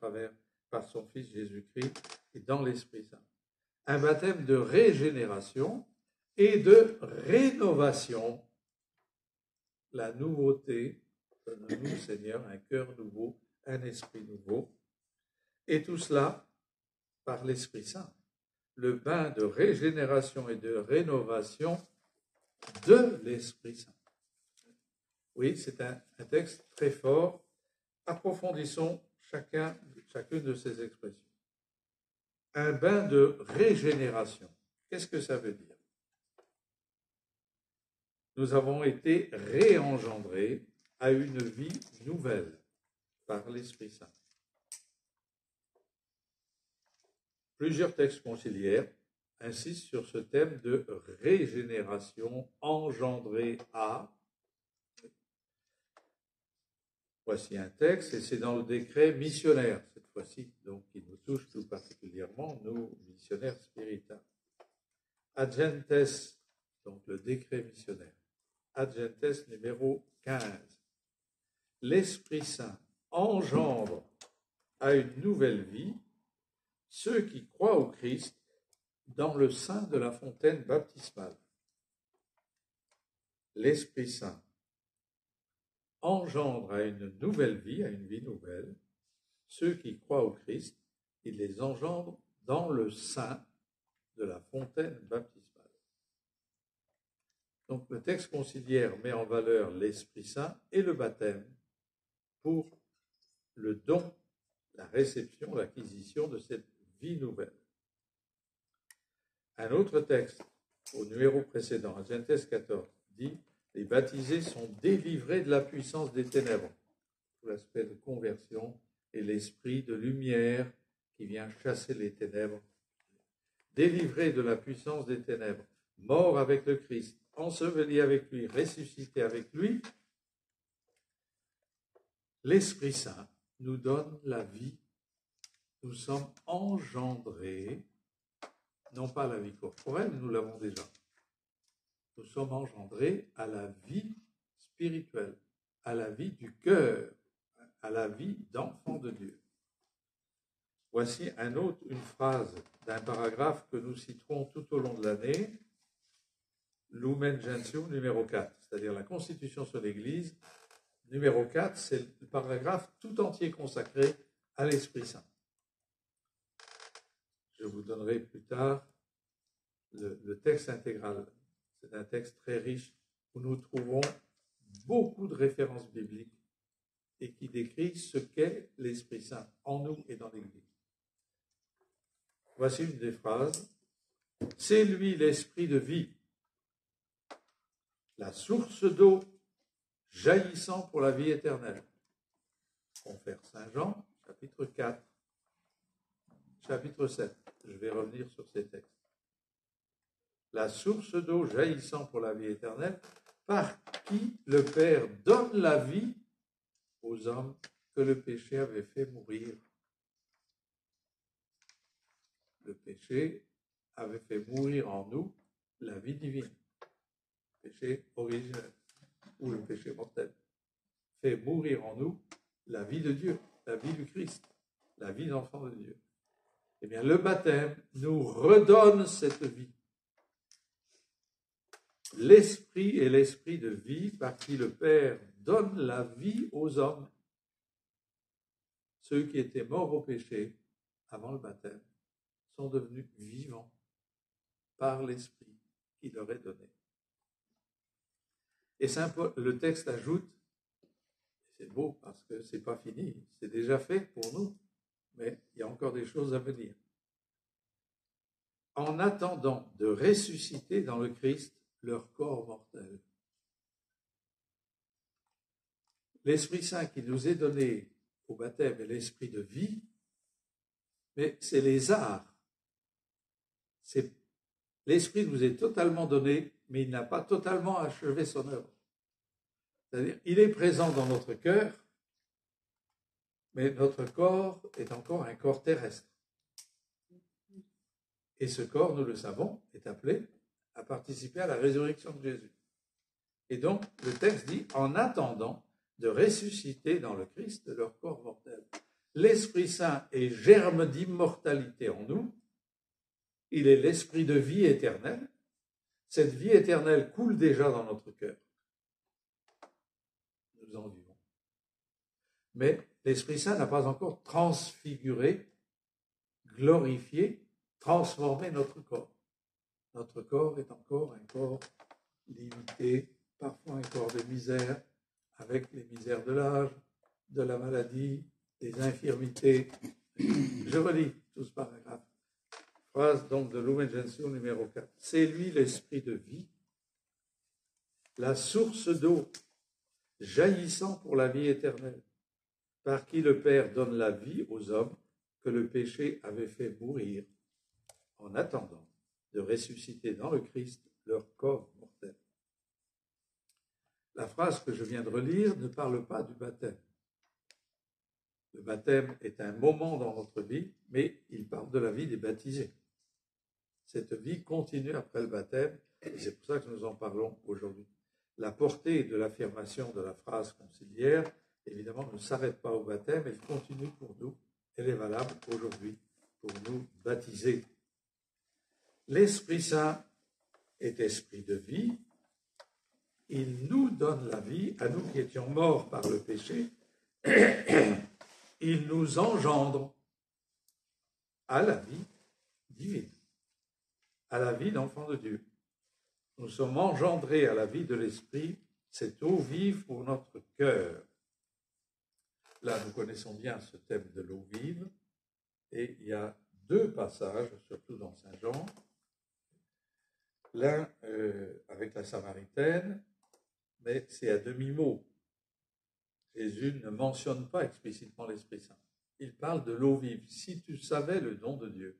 par son Fils Jésus-Christ et dans l'Esprit Saint. Un baptême de régénération et de rénovation. La nouveauté, donne-nous, Seigneur, un cœur nouveau, un esprit nouveau. Et tout cela par l'Esprit Saint. Le bain de régénération et de rénovation de l'Esprit Saint. Oui, c'est un texte très fort. Approfondissons chacune de ces expressions. Un bain de régénération. Qu'est-ce que ça veut dire? Nous avons été réengendrés à une vie nouvelle par l'Esprit Saint. Plusieurs textes conciliaires insistent sur ce thème de régénération engendrée à. Voici un texte, et c'est dans le décret missionnaire, cette fois-ci, donc qui nous touche tout particulièrement, nous, missionnaires spirituels. Ad Gentes, donc le décret missionnaire. Ad Gentes numéro 15. L'Esprit Saint engendre à une nouvelle vie ceux qui croient au Christ dans le sein de la fontaine baptismale. L'Esprit Saint engendre à une nouvelle vie, à une vie nouvelle, ceux qui croient au Christ, il les engendre dans le sein de la fontaine baptismale. Donc le texte conciliaire met en valeur l'Esprit Saint et le baptême pour le don, la réception, l'acquisition de cette vie nouvelle. Un autre texte, au numéro précédent, à Genèse 14, dit « Les baptisés sont délivrés de la puissance des ténèbres ». L'aspect de conversion et l'esprit de lumière qui vient chasser les ténèbres. Délivrés de la puissance des ténèbres, morts avec le Christ, ensevelis avec lui, ressuscités avec lui, l'Esprit Saint nous donne la vie. Nous sommes engendrés, non pas à la vie corporelle, nous l'avons déjà. Nous sommes engendrés à la vie spirituelle, à la vie du cœur, à la vie d'enfant de Dieu. Voici une phrase d'un paragraphe que nous citerons tout au long de l'année, Lumen Gentium numéro 4, c'est-à-dire la Constitution sur l'Église. Numéro 4, c'est le paragraphe tout entier consacré à l'Esprit Saint. Je vous donnerai plus tard le texte intégral. C'est un texte très riche où nous trouvons beaucoup de références bibliques et qui décrit ce qu'est l'Esprit Saint en nous et dans l'Église. Voici une des phrases. « C'est lui l'Esprit de vie, la source d'eau jaillissant pour la vie éternelle. » Confère Saint Jean, chapitre 4, chapitre 7. Je vais revenir sur ces textes. La source d'eau jaillissant pour la vie éternelle, par qui le Père donne la vie aux hommes que le péché avait fait mourir. Le péché avait fait mourir en nous la vie divine, le péché originel, ou le péché mortel, fait mourir en nous la vie de Dieu, la vie du Christ, la vie d'enfant de Dieu. Eh bien, le baptême nous redonne cette vie. L'Esprit est l'Esprit de vie par qui le Père donne la vie aux hommes. Ceux qui étaient morts au péché avant le baptême sont devenus vivants par l'Esprit qui leur est donné. Et Saint Paul, le texte ajoute, c'est beau parce que ce n'est pas fini, c'est déjà fait pour nous, mais il y a encore des choses à venir. En attendant de ressusciter dans le Christ leur corps mortel. L'Esprit Saint qui nous est donné au baptême est l'Esprit de vie, mais c'est les arts. L'Esprit nous est totalement donné, mais il n'a pas totalement achevé son œuvre. C'est-à-dire, il est présent dans notre cœur, mais notre corps est encore un corps terrestre. Et ce corps, nous le savons, est appelé à participer à la résurrection de Jésus. Et donc, le texte dit, en attendant de ressusciter dans le Christ leur corps mortel. L'Esprit Saint est germe d'immortalité en nous. Il est l'Esprit de vie éternelle. Cette vie éternelle coule déjà dans notre cœur. Nous en vivons. Mais l'Esprit Saint n'a pas encore transfiguré, glorifié, transformé notre corps. Notre corps est encore un corps limité, parfois un corps de misère, avec les misères de l'âge, de la maladie, des infirmités. Je relis tout ce paragraphe. Phrase donc de Lumen Gentium numéro 4. C'est lui l'Esprit de vie, la source d'eau jaillissant pour la vie éternelle, par qui le Père donne la vie aux hommes que le péché avait fait mourir, en attendant de ressusciter dans le Christ leur corps mortel. La phrase que je viens de relire ne parle pas du baptême. Le baptême est un moment dans notre vie, mais il parle de la vie des baptisés. Cette vie continue après le baptême, et c'est pour ça que nous en parlons aujourd'hui. La portée de l'affirmation de la phrase conciliaire, évidemment, ne s'arrête pas au baptême, elle continue pour nous, elle est valable aujourd'hui pour nous baptiser. L'Esprit Saint est esprit de vie, il nous donne la vie, à nous qui étions morts par le péché, il nous engendre à la vie divine, à la vie d'enfant de Dieu. nous sommes engendrés à la vie de l'Esprit, cette eau vive pour notre cœur. Là, nous connaissons bien ce thème de l'eau vive, et il y a deux passages, surtout dans Saint Jean, l'un avec la Samaritaine, mais c'est à demi-mot. Jésus ne mentionne pas explicitement l'Esprit Saint. Il parle de l'eau vive. Si tu savais le don de Dieu,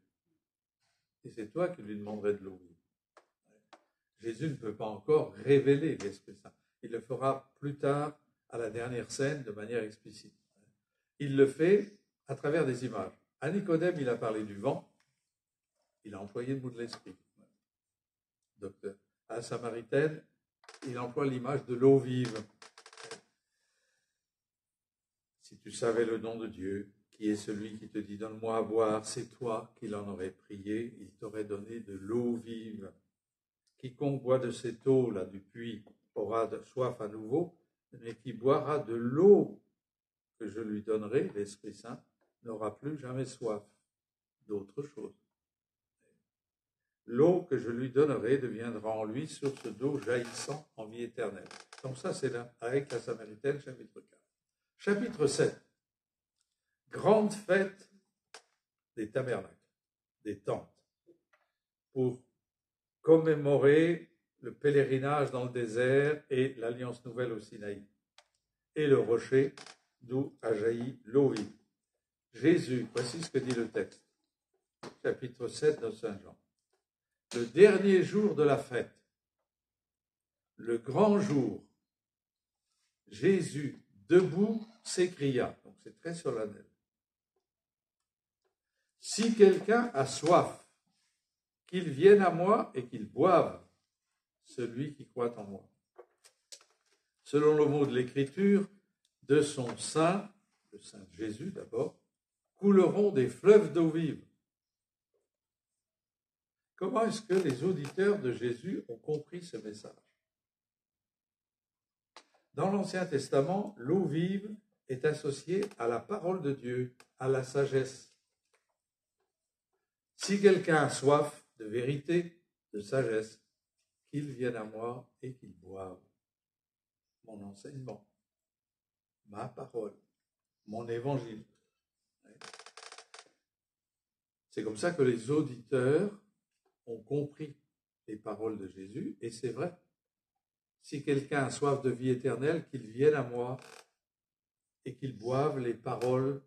et c'est toi qui lui demanderais de l'eau vive. Jésus ne peut pas encore révéler l'Esprit Saint. Il le fera plus tard à la dernière scène de manière explicite. Il le fait à travers des images. À Nicodème, il a parlé du vent, il a employé le mot de l'Esprit. Donc, à la Samaritaine, il emploie l'image de l'eau vive. Si tu savais le don de Dieu, qui est celui qui te dit « Donne-moi à boire », c'est toi qui l'en aurais prié, il t'aurait donné de l'eau vive. Quiconque boit de cette eau-là du puits aura soif à nouveau, mais qui boira de l'eau que je lui donnerai, l'Esprit Saint, n'aura plus jamais soif d'autre chose. L'eau que je lui donnerai deviendra en lui source d'eau jaillissant en vie éternelle. Donc ça, c'est là, avec la Samaritaine, chapitre 4. Chapitre 7. Grande fête des tabernacles, des tentes, pour commémorer le pèlerinage dans le désert et l'alliance nouvelle au Sinaï, et le rocher d'où a jailli l'eau vive. Jésus, voici ce que dit le texte, chapitre 7 de Saint Jean. Le dernier jour de la fête, le grand jour, Jésus, debout, s'écria, donc c'est très solennel, « Si quelqu'un a soif, qu'il vienne à moi et qu'il boive, celui qui croit en moi. » Selon le mot de l'Écriture, de son sein, le sein de Jésus d'abord, couleront des fleuves d'eau vive. Comment est-ce que les auditeurs de Jésus ont compris ce message? Dans l'Ancien Testament, l'eau vive est associée à la parole de Dieu, à la sagesse. Si quelqu'un a soif de vérité, de sagesse, qu'il vienne à moi et qu'il boive mon enseignement, ma parole, mon évangile. C'est comme ça que les auditeurs ont compris les paroles de Jésus, et c'est vrai. Si quelqu'un a soif de vie éternelle, qu'il vienne à moi et qu'il boive les paroles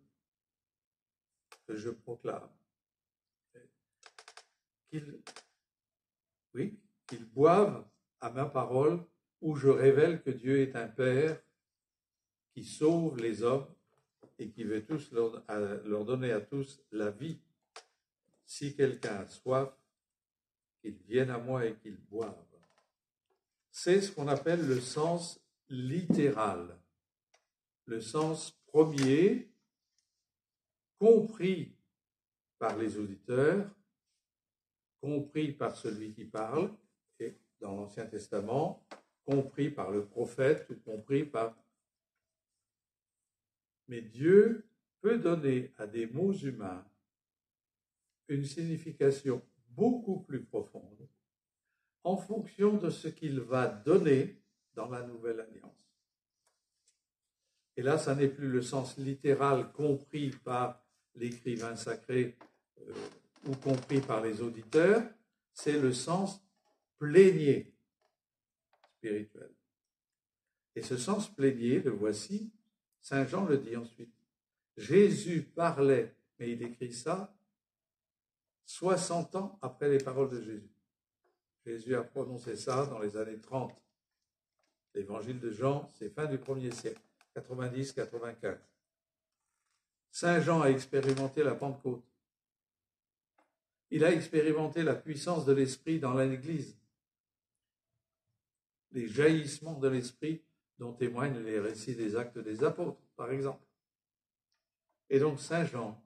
que je proclame. Qu'ils boivent à ma parole où je révèle que Dieu est un Père qui sauve les hommes et qui veut tous leur donner à tous la vie. Si quelqu'un a soif, qu'il vienne à moi et qu'il boive. C'est ce qu'on appelle le sens littéral, le sens premier, compris par les auditeurs, compris par celui qui parle, et dans l'Ancien Testament, compris par le prophète, ou compris par... Mais Dieu peut donner à des mots humains une signification beaucoup plus profonde en fonction de ce qu'il va donner dans la Nouvelle Alliance. Et là, ça n'est plus le sens littéral compris par l'écrivain sacré ou compris par les auditeurs, c'est le sens plénier spirituel. Et ce sens plénier, le voici, Saint Jean le dit ensuite. Jésus parlait, mais il écrit ça 60 ans après les paroles de Jésus. Jésus a prononcé ça dans les années 30. L'évangile de Jean, c'est fin du 1er siècle, 90-95. Saint Jean a expérimenté la Pentecôte. Il a expérimenté la puissance de l'Esprit dans l'Église. Les jaillissements de l'Esprit dont témoignent les récits des Actes des Apôtres, par exemple. Et donc Saint Jean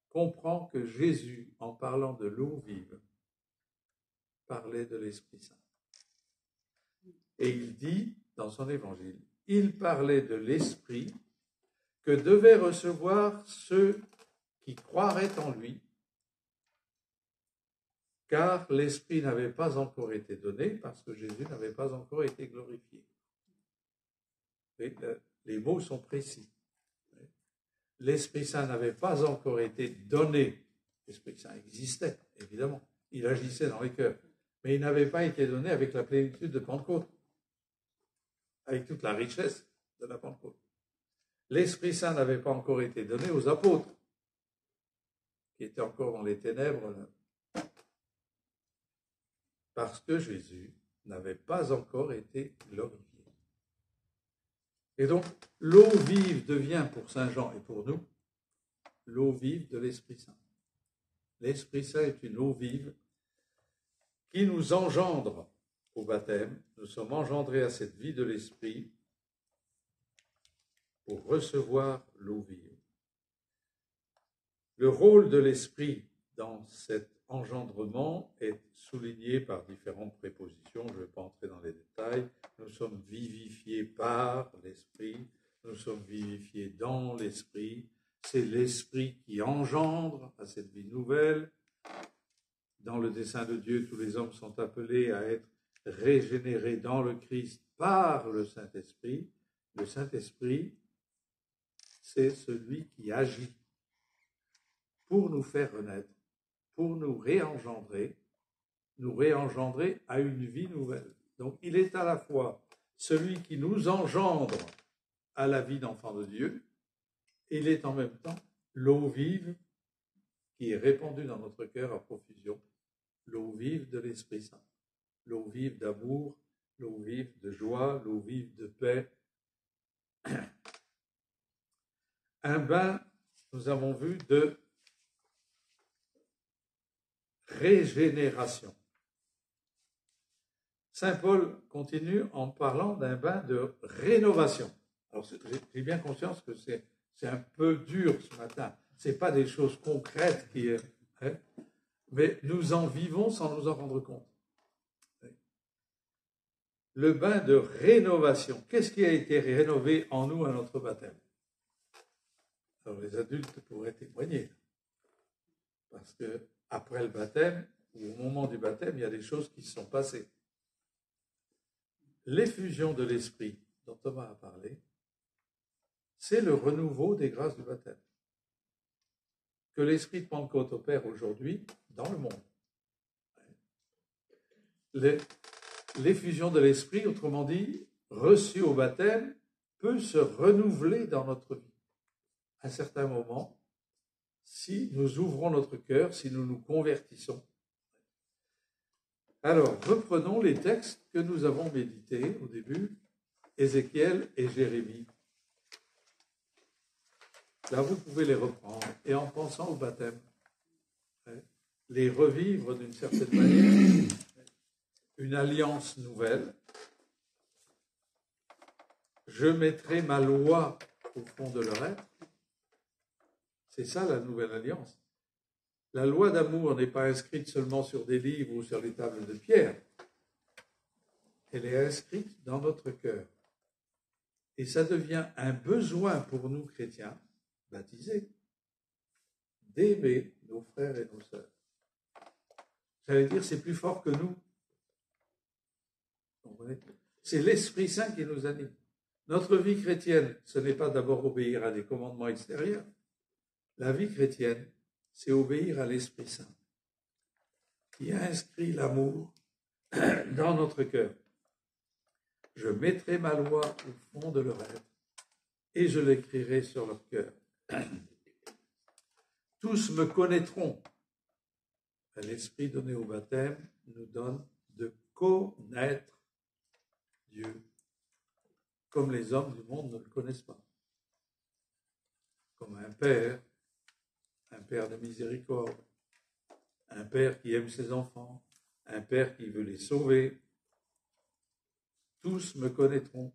comprend que Jésus, en parlant de l'eau vive, parlait de l'Esprit Saint. Et il dit, dans son évangile, il parlait de l'Esprit que devaient recevoir ceux qui croiraient en lui, car l'Esprit n'avait pas encore été donné parce que Jésus n'avait pas encore été glorifié. Et les mots sont précis. L'Esprit Saint n'avait pas encore été donné. L'Esprit Saint existait, évidemment. Il agissait dans les cœurs. Mais il n'avait pas été donné avec la plénitude de Pentecôte, avec toute la richesse de la Pentecôte. L'Esprit Saint n'avait pas encore été donné aux apôtres, qui étaient encore dans les ténèbres, parce que Jésus n'avait pas encore été glorifié. Et donc, l'eau vive devient pour Saint Jean et pour nous l'eau vive de l'Esprit Saint. L'Esprit Saint est une eau vive qui nous engendre au baptême. Nous sommes engendrés à cette vie de l'Esprit pour recevoir l'eau vive. Le rôle de l'Esprit dans cet engendrement est souligné par différentes prépositions. Je ne vais pas entrer dans les détails. Nous sommes vivifiés par l'Esprit, nous sommes vivifiés dans l'Esprit. C'est l'Esprit qui engendre à cette vie nouvelle. Dans le dessein de Dieu, tous les hommes sont appelés à être régénérés dans le Christ par le Saint-Esprit. Le Saint-Esprit, c'est celui qui agit pour nous faire renaître, pour nous réengendrer à une vie nouvelle. Donc, il est à la fois celui qui nous engendre à la vie d'enfant de Dieu, et il est en même temps l'eau vive qui est répandue dans notre cœur à profusion, l'eau vive de l'Esprit Saint, l'eau vive d'amour, l'eau vive de joie, l'eau vive de paix. Un bain, nous avons vu, de régénération. Saint Paul continue en parlant d'un bain de rénovation. Alors, j'ai bien conscience que c'est un peu dur ce matin. Ce n'est pas des choses concrètes mais nous en vivons sans nous en rendre compte. Le bain de rénovation. Qu'est-ce qui a été rénové en nous à notre baptême? Alors, les adultes pourraient témoigner. Parce que après le baptême, ou au moment du baptême, il y a des choses qui se sont passées. L'effusion de l'Esprit, dont Thomas a parlé, c'est le renouveau des grâces du baptême que l'Esprit de Pentecôte opère aujourd'hui dans le monde. L'effusion de l'Esprit, autrement dit, reçue au baptême, peut se renouveler dans notre vie. À un certain moment, si nous ouvrons notre cœur, si nous nous convertissons. Alors, reprenons les textes que nous avons médités au début, Ézéchiel et Jérémie. Là, vous pouvez les reprendre et en pensant au baptême, les revivre d'une certaine manière, une alliance nouvelle. Je mettrai ma loi au fond de leur être. C'est ça la nouvelle alliance. La loi d'amour n'est pas inscrite seulement sur des livres ou sur les tables de pierre. Elle est inscrite dans notre cœur. Et ça devient un besoin pour nous chrétiens, baptisés, d'aimer nos frères et nos sœurs. J'allais dire, c'est plus fort que nous. C'est l'Esprit Saint qui nous anime. Notre vie chrétienne, ce n'est pas d'abord obéir à des commandements extérieurs. La vie chrétienne, c'est obéir à l'Esprit Saint, qui a inscrit l'amour dans notre cœur. Je mettrai ma loi au fond de leur être et je l'écrirai sur leur cœur. Tous me connaîtront. L'Esprit donné au baptême nous donne de connaître Dieu, comme les hommes du monde ne le connaissent pas. Comme un père de miséricorde, un père qui aime ses enfants, un père qui veut les sauver. Tous me connaîtront.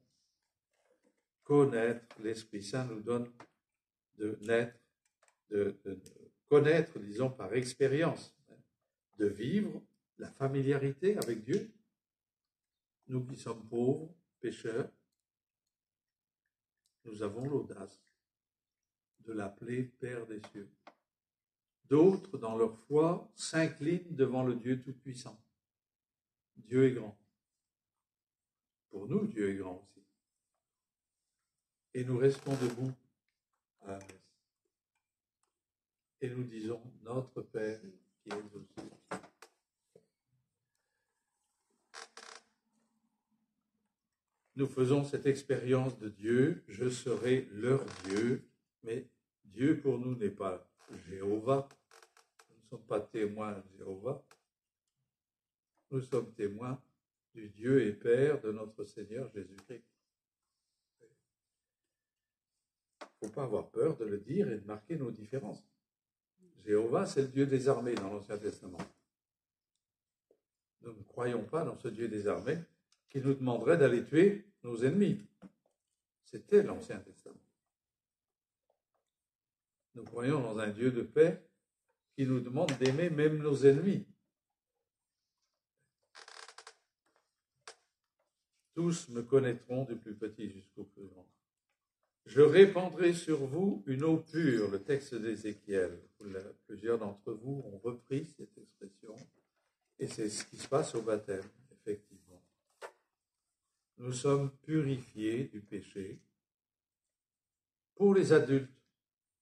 Connaître, l'Esprit Saint nous donne de naître, de connaître, disons, par expérience, de vivre la familiarité avec Dieu. Nous qui sommes pauvres, pécheurs, nous avons l'audace de l'appeler Père des cieux, d'autres, dans leur foi, s'inclinent devant le Dieu Tout-Puissant. Dieu est grand. Pour nous, Dieu est grand aussi. Et nous restons debout à la messe. Et nous disons, notre Père qui est aux cieux. Nous faisons cette expérience de Dieu, je serai leur Dieu, mais Dieu pour nous n'est pas Jéhovah. Nous ne sommes pas témoins de Jéhovah. Nous sommes témoins du Dieu et Père de notre Seigneur Jésus-Christ. Il ne faut pas avoir peur de le dire et de marquer nos différences. Jéhovah, c'est le Dieu des armées dans l'Ancien Testament. Nous ne croyons pas dans ce Dieu des armées qui nous demanderait d'aller tuer nos ennemis. C'était l'Ancien Testament. Nous croyons dans un Dieu de paix qui nous demande d'aimer même nos ennemis. Tous me connaîtront du plus petit jusqu'au plus grand. Je répandrai sur vous une eau pure, le texte d'Ézéchiel. Plusieurs d'entre vous ont repris cette expression et c'est ce qui se passe au baptême, effectivement. Nous sommes purifiés du péché. Pour les adultes,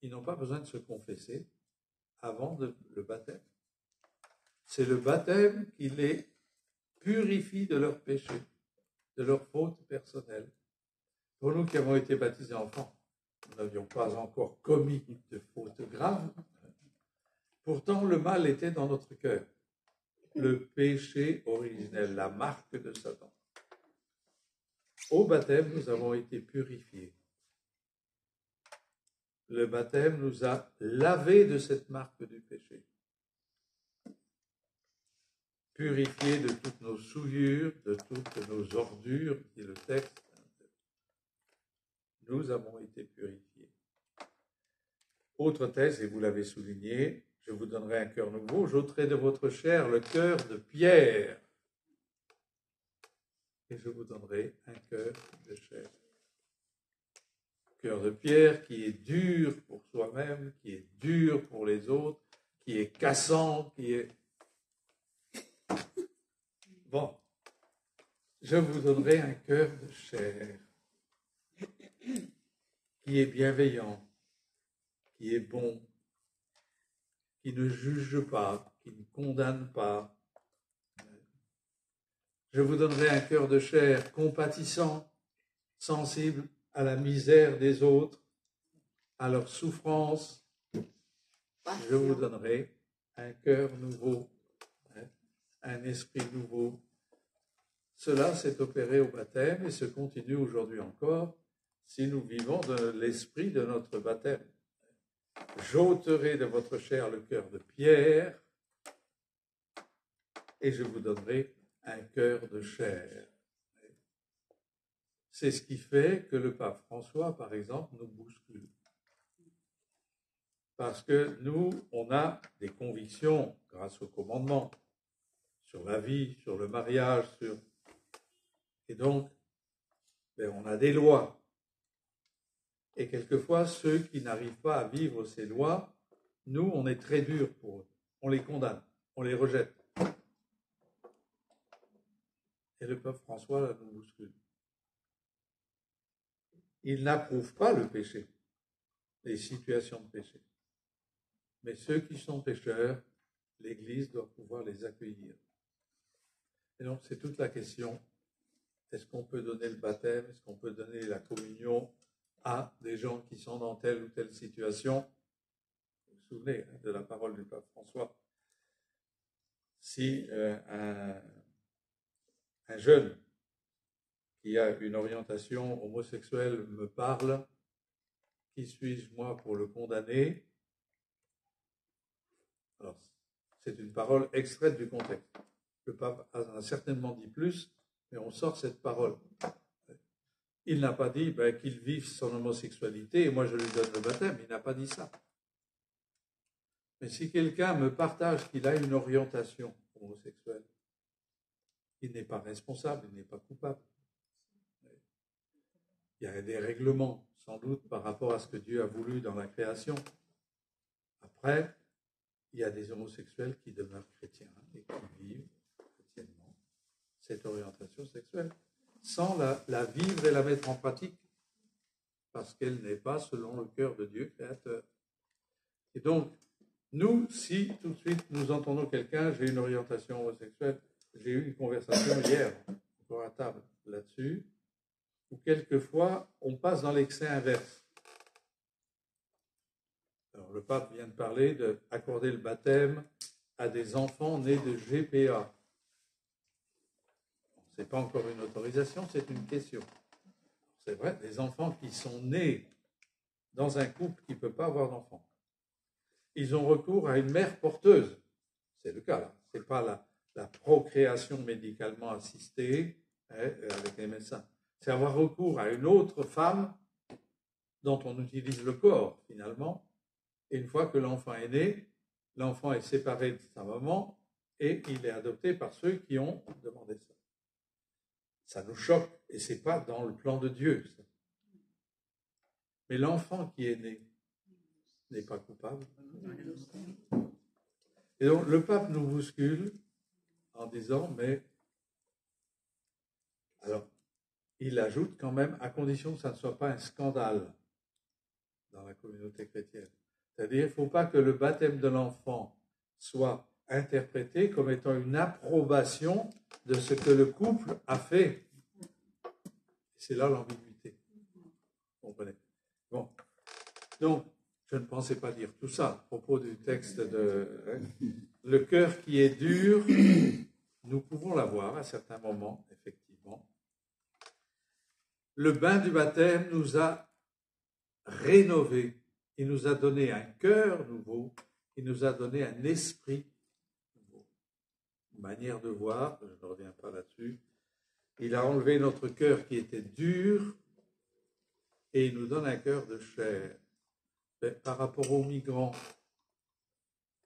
ils n'ont pas besoin de se confesser avant le baptême. C'est le baptême qui les purifie de leurs péchés, de leurs fautes personnelles. Pour nous qui avons été baptisés enfants, nous n'avions pas encore commis de fautes graves. Pourtant, le mal était dans notre cœur. Le péché originel, la marque de Satan. Au baptême, nous avons été purifiés. Le baptême nous a lavés de cette marque du péché. Purifiés de toutes nos souillures, de toutes nos ordures, dit le texte. Nous avons été purifiés. Autre thèse, et vous l'avez souligné, je vous donnerai un cœur nouveau, j'ôterai de votre chair le cœur de pierre, et je vous donnerai un cœur de chair. Cœur de pierre qui est dur pour soi-même, qui est dur pour les autres, qui est cassant, qui est... Bon, je vous donnerai un cœur de chair qui est bienveillant, qui est bon, qui ne juge pas, qui ne condamne pas. Je vous donnerai un cœur de chair compatissant, sensible à la misère des autres, à leurs souffrances. Je vous donnerai un cœur nouveau, un esprit nouveau. Cela s'est opéré au baptême et se continue aujourd'hui encore si nous vivons de l'esprit de notre baptême. J'ôterai de votre chair le cœur de pierre et je vous donnerai un cœur de chair. C'est ce qui fait que le pape François, par exemple, nous bouscule. Parce que nous, on a des convictions grâce au commandement sur la vie, sur le mariage, et donc, on a des lois. Et quelquefois, ceux qui n'arrivent pas à vivre ces lois, nous, on est très durs pour eux. On les condamne, on les rejette. Et le pape François là, nous bouscule. Il n'approuve pas le péché, les situations de péché. Mais ceux qui sont pécheurs, l'Église doit pouvoir les accueillir. Et donc, c'est toute la question. Est-ce qu'on peut donner le baptême? Est-ce qu'on peut donner la communion à des gens qui sont dans telle ou telle situation? Vous vous souvenez de la parole du pape François. Si un jeune qui a une orientation homosexuelle me parle, qui suis-je moi pour le condamner? Alors, c'est une parole extraite du contexte. Le pape a certainement dit plus, mais on sort cette parole. Il n'a pas dit qu'il vive son homosexualité et moi je lui donne le baptême. Il n'a pas dit ça. Mais si quelqu'un me partage qu'il a une orientation homosexuelle, il n'est pas responsable, il n'est pas coupable. Il y a des règlements, sans doute, par rapport à ce que Dieu a voulu dans la création. Après, il y a des homosexuels qui demeurent chrétiens et qui vivent chrétiennement cette orientation sexuelle, sans la vivre et la mettre en pratique, parce qu'elle n'est pas selon le cœur de Dieu créateur. Et donc, nous, si tout de suite nous entendons quelqu'un, j'ai une orientation homosexuelle, j'ai eu une conversation hier, encore à table, là-dessus, où quelquefois on passe dans l'excès inverse. Alors, le pape vient de parler d'accorder le baptême à des enfants nés de GPA. Ce n'est pas encore une autorisation, c'est une question. C'est vrai, des enfants qui sont nés dans un couple qui ne peut pas avoir d'enfants. Ils ont recours à une mère porteuse. C'est le cas, là. Ce n'est pas la procréation médicalement assistée avec les médecins. C'est avoir recours à une autre femme dont on utilise le corps, finalement. Et une fois que l'enfant est né, l'enfant est séparé de sa maman et il est adopté par ceux qui ont demandé ça. Ça nous choque et ce n'est pas dans le plan de Dieu, ça. Mais l'enfant qui est né n'est pas coupable. Et donc le pape nous bouscule en disant, mais alors, il ajoute quand même, à condition que ça ne soit pas un scandale dans la communauté chrétienne. C'est-à-dire, il ne faut pas que le baptême de l'enfant soit interprété comme étant une approbation de ce que le couple a fait. C'est là l'ambiguïté. Vous comprenez? Bon. Donc, je ne pensais pas dire tout ça à propos du texte de le cœur qui est dur. Nous pouvons l'avoir à certains moments, effectivement. Le bain du baptême nous a rénovés. Il nous a donné un cœur nouveau. Il nous a donné un esprit nouveau. Une manière de voir, je ne reviens pas là-dessus. Il a enlevé notre cœur qui était dur et il nous donne un cœur de chair. Mais par rapport aux migrants,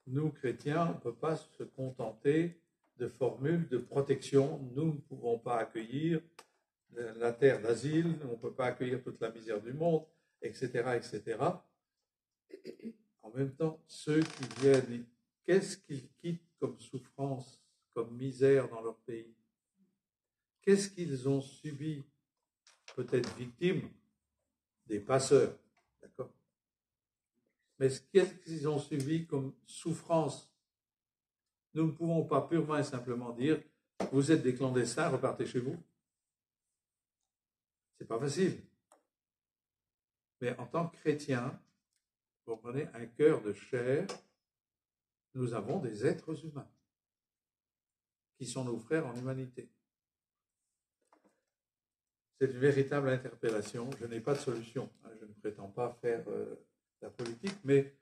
nous, chrétiens, on ne peut pas se contenter de formules de protection. Nous ne pouvons pas accueillir la terre d'asile, on ne peut pas accueillir toute la misère du monde, etc., etc. En même temps, ceux qui viennent, qu'est-ce qu'ils quittent comme souffrance, comme misère dans leur pays? Qu'est-ce qu'ils ont subi? Peut-être victimes des passeurs, d'accord? Mais qu'est-ce qu'ils ont subi comme souffrance? Nous ne pouvons pas purement et simplement dire « vous êtes des clandestins, repartez chez vous ». C'est pas facile. Mais en tant que chrétiens, vous comprenez, un cœur de chair, nous avons des êtres humains qui sont nos frères en humanité. C'est une véritable interpellation. Je n'ai pas de solution. Je ne prétends pas faire la politique, mais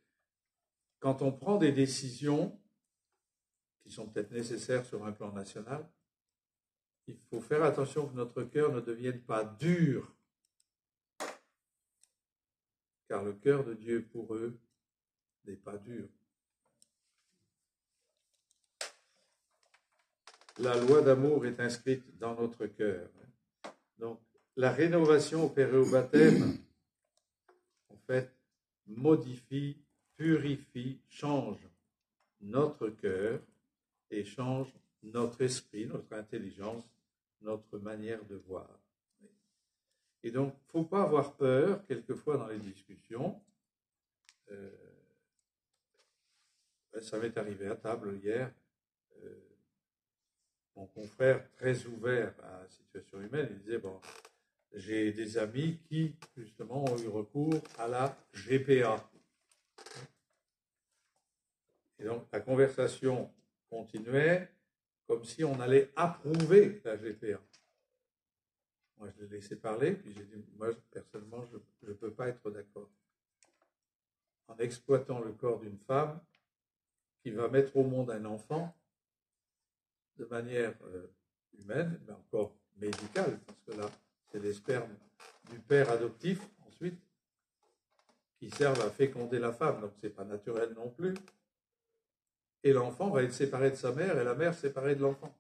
quand on prend des décisions qui sont peut-être nécessaires sur un plan national, il faut faire attention que notre cœur ne devienne pas dur, car le cœur de Dieu pour eux n'est pas dur. La loi d'amour est inscrite dans notre cœur. Donc, la rénovation opérée au baptême, en fait, modifie, purifie, change notre cœur et change notre esprit, notre intelligence, notre manière de voir. Et donc, il ne faut pas avoir peur, quelquefois dans les discussions. Ça m'est arrivé à table hier. Mon confrère, très ouvert à la situation humaine, il disait, bon, j'ai des amis qui, justement, ont eu recours à la GPA. Et donc, la conversation continuait comme si on allait approuver la GPA. Moi, je l'ai laissé parler, puis j'ai dit, moi, personnellement, je ne peux pas être d'accord. En exploitant le corps d'une femme qui va mettre au monde un enfant de manière humaine, mais encore médicale, parce que là, c'est les spermes du père adoptif, ensuite, qui servent à féconder la femme, donc ce n'est pas naturel non plus. Et l'enfant va être séparé de sa mère et la mère séparée de l'enfant.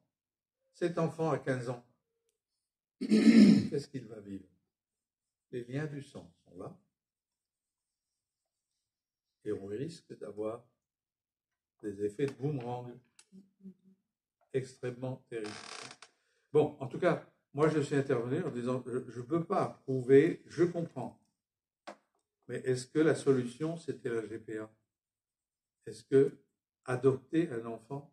Cet enfant a 15 ans. Qu'est-ce qu'il va vivre? Les liens du sang sont là. Et on risque d'avoir des effets de boomerang extrêmement terribles. Bon, en tout cas, moi je suis intervenu en disant, je ne peux pas prouver, je comprends. Mais est-ce que la solution, c'était la GPA? Est-ce que adopter un enfant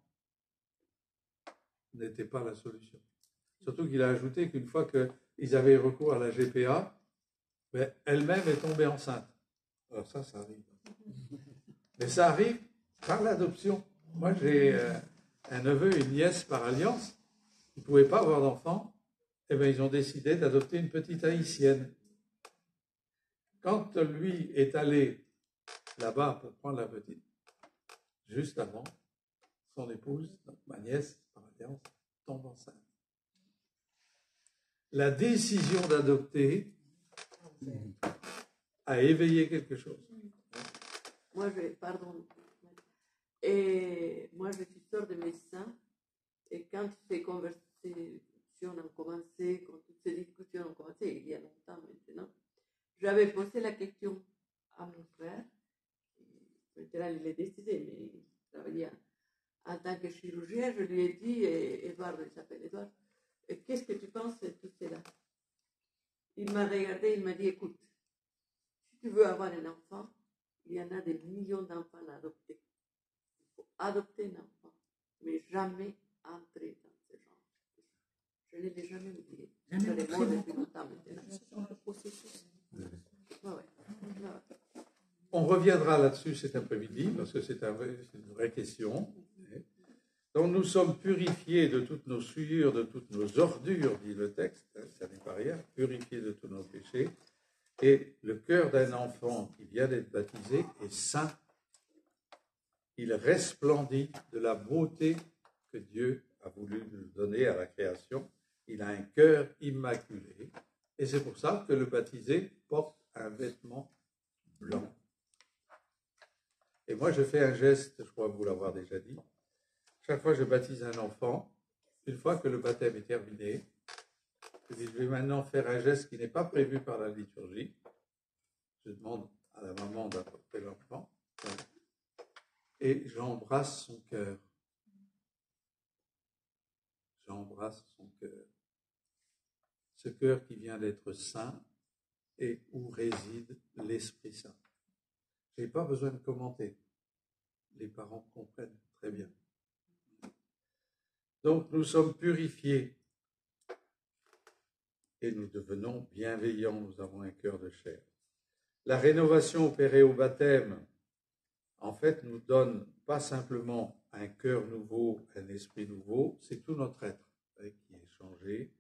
n'était pas la solution? Surtout qu'il a ajouté qu'une fois qu'ils avaient recours à la GPA, ben, elle-même est tombée enceinte. Alors ça arrive. Mais ça arrive par l'adoption. Moi, j'ai un neveu et une nièce par alliance. Ils ne pouvaient pas avoir d'enfant. Eh bien, ils ont décidé d'adopter une petite haïtienne. Quand lui est allé là-bas pour prendre la petite, juste avant, son épouse, donc ma nièce par alliance, tombe enceinte. La décision d'adopter a éveillé quelque chose. Moi, je suis sœur de médecin, et quand ces conversations ont commencé, quand toutes ces discussions ont commencé, il y a longtemps maintenant, j'avais posé la question à mon frère. Maintenant, il est décédé, mais il travaillait en tant que chirurgien. Je lui ai dit, Edouard, il s'appelle Edouard, qu'est-ce que tu penses de tout cela? Il m'a regardé, il m'a dit, écoute, si tu veux avoir un enfant, il y en a des millions d'enfants à adopter. Il faut adopter un enfant, mais jamais entrer dans ce genre de choses. Je ne l'ai jamais oublié. Je l'ai mort depuis longtemps maintenant. On reviendra là-dessus cet après-midi, parce que c'est une vraie question. Donc nous sommes purifiés de toutes nos souillures, de toutes nos ordures, dit le texte, ça n'est pas rien, purifiés de tous nos péchés. Et le cœur d'un enfant qui vient d'être baptisé est saint. Il resplendit de la beauté que Dieu a voulu nous donner à la création. Il a un cœur immaculé. Et c'est pour ça que le baptisé porte un vêtement blanc. Et moi, je fais un geste, je crois vous l'avoir déjà dit. Chaque fois que je baptise un enfant, une fois que le baptême est terminé, je dis, je vais maintenant faire un geste qui n'est pas prévu par la liturgie. Je demande à la maman d'apporter l'enfant et j'embrasse son cœur. J'embrasse son cœur. Ce cœur qui vient d'être saint et où réside l'Esprit Saint. Je n'ai pas besoin de commenter. Les parents comprennent très bien. Donc nous sommes purifiés et nous devenons bienveillants, nous avons un cœur de chair. La rénovation opérée au baptême, en fait, nous donne pas simplement un cœur nouveau, un esprit nouveau, c'est tout notre être qui est changé.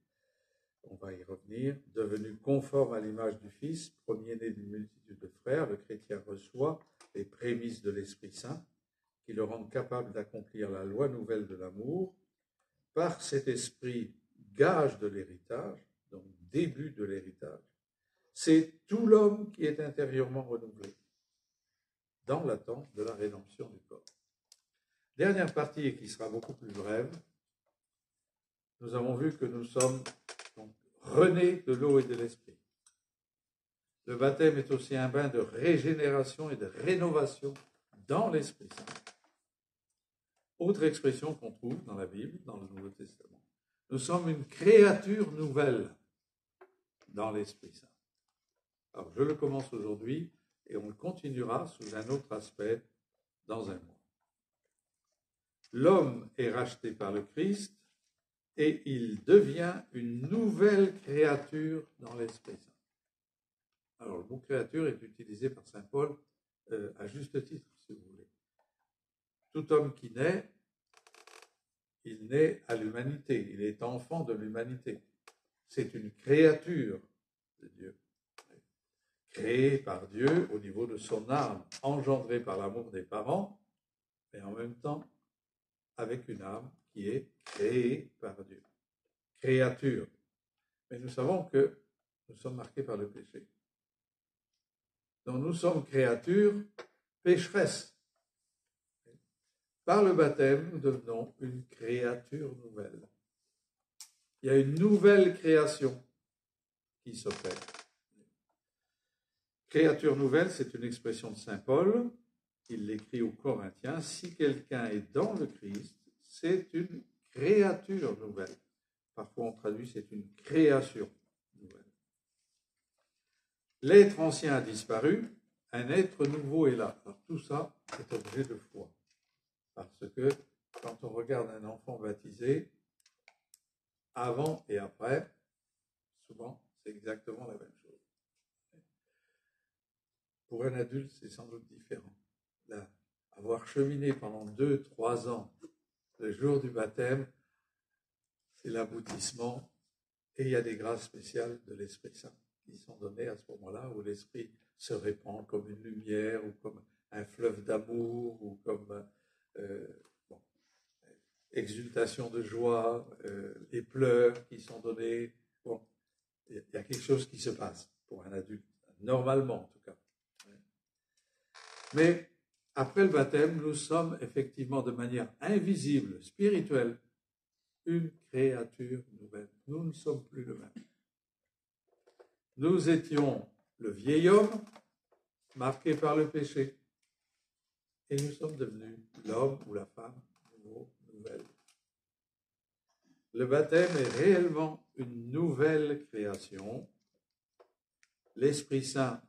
On va y revenir. Devenu conforme à l'image du Fils, premier-né d'une multitude de frères, le chrétien reçoit les prémices de l'Esprit Saint qui le rendent capable d'accomplir la loi nouvelle de l'amour. Par cet esprit, gage de l'héritage, donc début de l'héritage, c'est tout l'homme qui est intérieurement renouvelé dans l'attente de la rédemption du corps. Dernière partie, et qui sera beaucoup plus brève, nous avons vu que nous sommes donc renés de l'eau et de l'esprit. Le baptême est aussi un bain de régénération et de rénovation dans l'Esprit Saint. Autre expression qu'on trouve dans la Bible, dans le Nouveau Testament. Nous sommes une créature nouvelle dans l'Esprit Saint. Alors, je le commence aujourd'hui et on le continuera sous un autre aspect dans un mois. L'homme est racheté par le Christ et il devient une nouvelle créature dans l'Esprit Saint. Alors, le mot créature est utilisé par saint Paul à juste titre, si vous voulez. Tout homme qui naît, il naît à l'humanité, il est enfant de l'humanité. C'est une créature de Dieu, créée par Dieu au niveau de son âme, engendrée par l'amour des parents, mais en même temps avec une âme qui est créée par Dieu. Créature. Mais nous savons que nous sommes marqués par le péché. Donc nous sommes créatures pécheresses. Par le baptême, nous devenons une créature nouvelle. Il y a une nouvelle création qui s'opère. Créature nouvelle, c'est une expression de saint Paul. il l'écrit aux Corinthiens, si quelqu'un est dans le Christ, c'est une créature nouvelle. Parfois on traduit c'est une création nouvelle. L'être ancien a disparu, un être nouveau est là. Alors tout ça est objet de foi. Parce que quand on regarde un enfant baptisé, avant et après, souvent c'est exactement la même chose. Pour un adulte, c'est sans doute différent. Là, avoir cheminé pendant 2-3 ans, le jour du baptême, c'est l'aboutissement, et il y a des grâces spéciales de l'Esprit Saint qui sont données à ce moment-là, où l'Esprit se répand comme une lumière, ou comme un fleuve d'amour, ou comme exultation de joie, les pleurs qui sont donnés. Bon, il y a quelque chose qui se passe pour un adulte, normalement en tout cas. Mais après le baptême, nous sommes effectivement de manière invisible, spirituelle, une créature nouvelle. Nous ne sommes plus le même. Nous étions le vieil homme marqué par le péché et nous sommes devenus l'homme ou la femme nouvelle. Le baptême est réellement une nouvelle création. L'Esprit Saint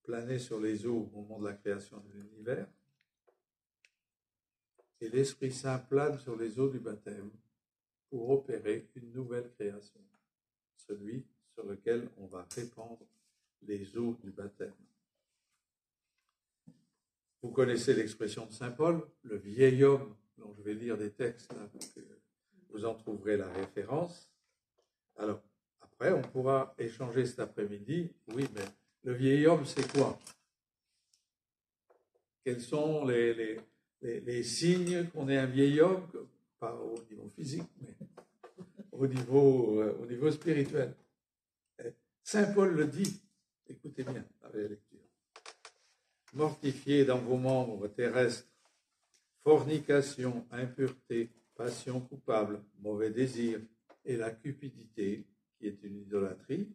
planait sur les eaux au moment de la création de l'univers et l'Esprit Saint plane sur les eaux du baptême pour opérer une nouvelle création, celui sur lequel on va répandre les eaux du baptême. Vous connaissez l'expression de saint Paul, le vieil homme, dont je vais lire des textes, là, pour que vous en trouverez la référence. Alors, après, on pourra échanger cet après-midi. Oui, mais le vieil homme, c'est quoi? Quels sont les signes qu'on est un vieil homme? Pas au niveau physique, mais au niveau spirituel. Saint Paul le dit, écoutez bien avec la lecture. Mortifiez dans vos membres terrestres, fornication, impureté, passion coupable, mauvais désir et la cupidité, qui est une idolâtrie.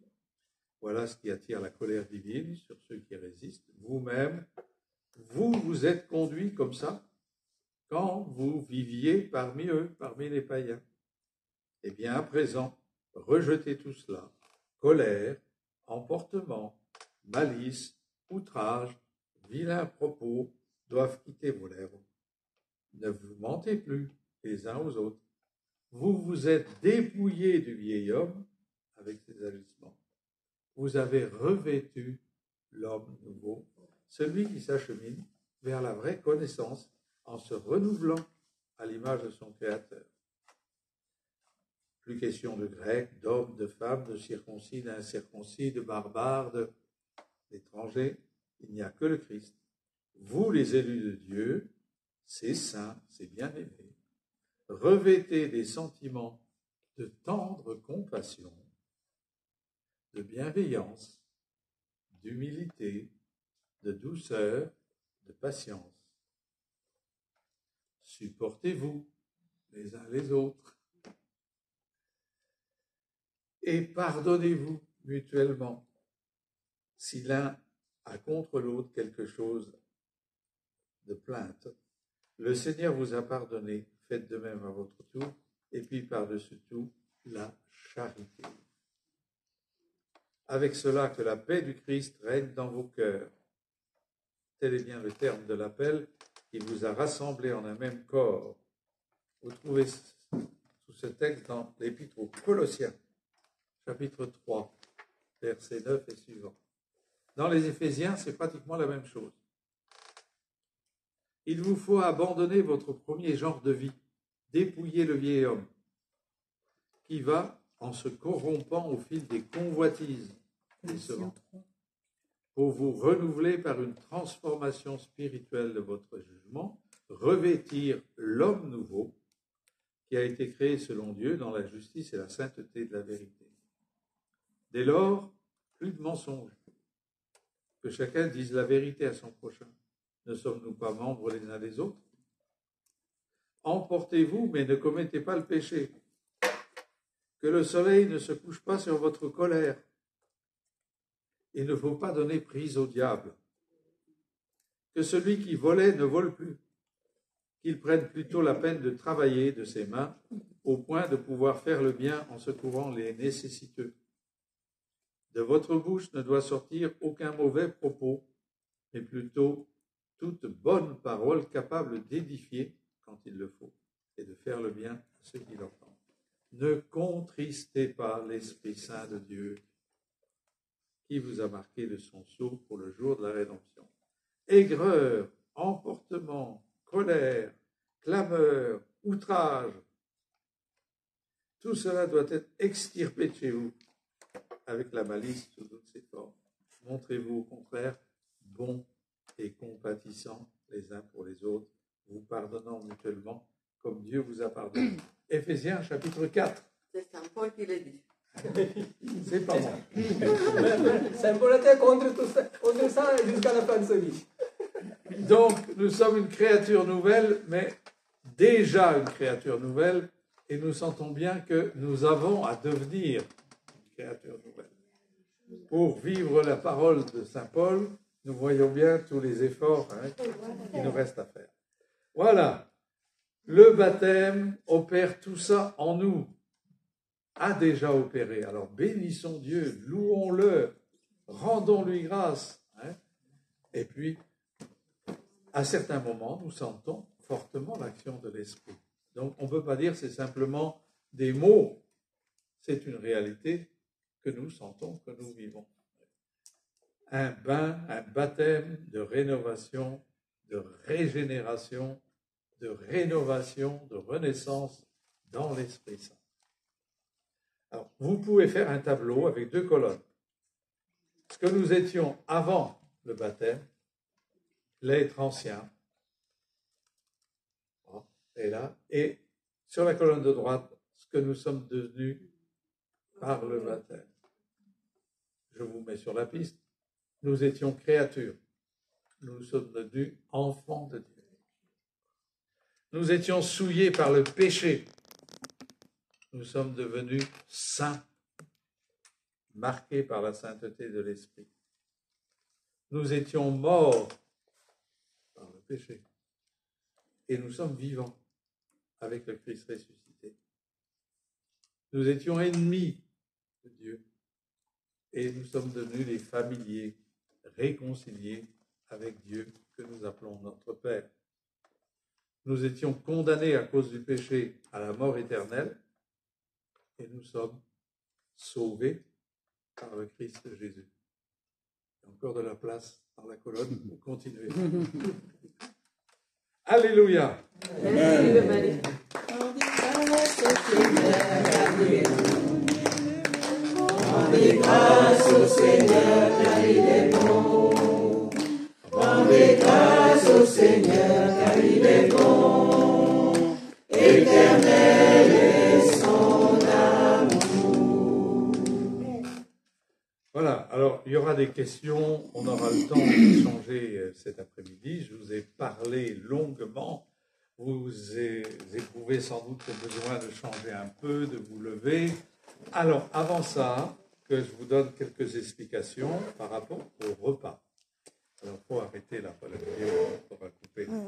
Voilà ce qui attire la colère divine sur ceux qui résistent. Vous-même, vous êtes conduits comme ça quand vous viviez parmi eux, parmi les païens. Eh bien, à présent, rejetez tout cela. Colère, emportement, malice, outrage, vilains propos doivent quitter vos lèvres. Ne vous mentez plus les uns aux autres. Vous vous êtes dépouillés du vieil homme avec ses agissements. Vous avez revêtu l'homme nouveau, celui qui s'achemine vers la vraie connaissance en se renouvelant à l'image de son Créateur. Plus question de grec, d'hommes, de femmes, de circoncis, d'incirconcis, de barbares, d'étrangers. Il n'y a que le Christ. Vous, les élus de Dieu, c'est saint, c'est bien-aimé. Revêtez des sentiments de tendre compassion, de bienveillance, d'humilité, de douceur, de patience. Supportez-vous les uns les autres et pardonnez-vous mutuellement si l'un a contre l'autre quelque chose de plainte. Le Seigneur vous a pardonné, faites de même à votre tour, et puis par-dessus tout, la charité. Avec cela, que la paix du Christ règne dans vos cœurs. Tel est bien le terme de l'appel qui vous a rassemblés en un même corps. Vous trouvez tout ce texte dans l'Épître aux Colossiens, chapitre 3, versets 9 et suivants. Dans les Éphésiens, c'est pratiquement la même chose. Il vous faut abandonner votre premier genre de vie, dépouiller le vieil homme, qui va en se corrompant au fil des convoitises décevantes, pour vous renouveler par une transformation spirituelle de votre jugement, revêtir l'homme nouveau, qui a été créé selon Dieu dans la justice et la sainteté de la vérité. Dès lors, plus de mensonges. Que chacun dise la vérité à son prochain. Ne sommes-nous pas membres les uns des autres? Emportez-vous, mais ne commettez pas le péché. Que le soleil ne se couche pas sur votre colère. Il ne faut pas donner prise au diable. que celui qui volait ne vole plus, qu'il prenne plutôt la peine de travailler de ses mains au point de pouvoir faire le bien en secourant les nécessiteux. De votre bouche ne doit sortir aucun mauvais propos, mais plutôt toute bonne parole capable d'édifier quand il le faut et de faire le bien à ceux qui l'entendent. Ne contristez pas l'Esprit Saint de Dieu qui vous a marqué de son sceau pour le jour de la rédemption. Aigreur, emportement, colère, clameur, outrage, tout cela doit être extirpé de chez vous avec la malice sous toutes ses formes. Montrez-vous au contraire bons et compatissants les uns pour les autres, vous pardonnant mutuellement comme Dieu vous a pardonné. Éphésiens chapitre 4. C'est Saint Paul qui l'a dit. C'est pas moi. Saint Paul était contre ça jusqu'à la fin de sa vie. Donc, nous sommes une créature nouvelle, mais déjà une créature nouvelle, et nous sentons bien que nous avons à devenir une créature nouvelle. Pour vivre la parole de Saint Paul, nous voyons bien tous les efforts qu'il nous reste à faire. Voilà, le baptême opère tout ça en nous, a déjà opéré. Alors bénissons Dieu, louons-le, rendons-lui grâce. Et puis, à certains moments, nous sentons fortement l'action de l'Esprit. Donc, on ne peut pas dire que c'est simplement des mots, c'est une réalité que nous sentons, que nous vivons. Un baptême de rénovation, de régénération, de rénovation, de renaissance dans l'Esprit Saint. Alors, vous pouvez faire un tableau avec 2 colonnes. Ce que nous étions avant le baptême, l'être ancien, est là, et sur la colonne de droite, ce que nous sommes devenus par le baptême. Je vous mets sur la piste. Nous étions créatures. Nous sommes devenus enfants de Dieu. Nous étions souillés par le péché. Nous sommes devenus saints, marqués par la sainteté de l'Esprit. Nous étions morts par le péché. Et nous sommes vivants avec le Christ ressuscité. Nous étions ennemis de Dieu. Et nous sommes devenus les familiers, réconciliés avec Dieu, que nous appelons notre Père. Nous étions condamnés à cause du péché à la mort éternelle, et nous sommes sauvés par le Christ Jésus. Il y a encore de la place dans la colonne pour continuer. Alléluia. Merci, Marie. Rendez grâce au Seigneur car il est bon. Rendez grâce au Seigneur car il est bon. Éternel est son amour. Voilà, alors il y aura des questions, on aura le temps d'échanger cet après-midi. Je vous ai parlé longuement. Vous éprouvez sans doute le besoin de changer un peu, de vous lever. Alors, avant ça, que je vous donne quelques explications par rapport au repas. Alors, il faut arrêter là, la vidéo, on va couper.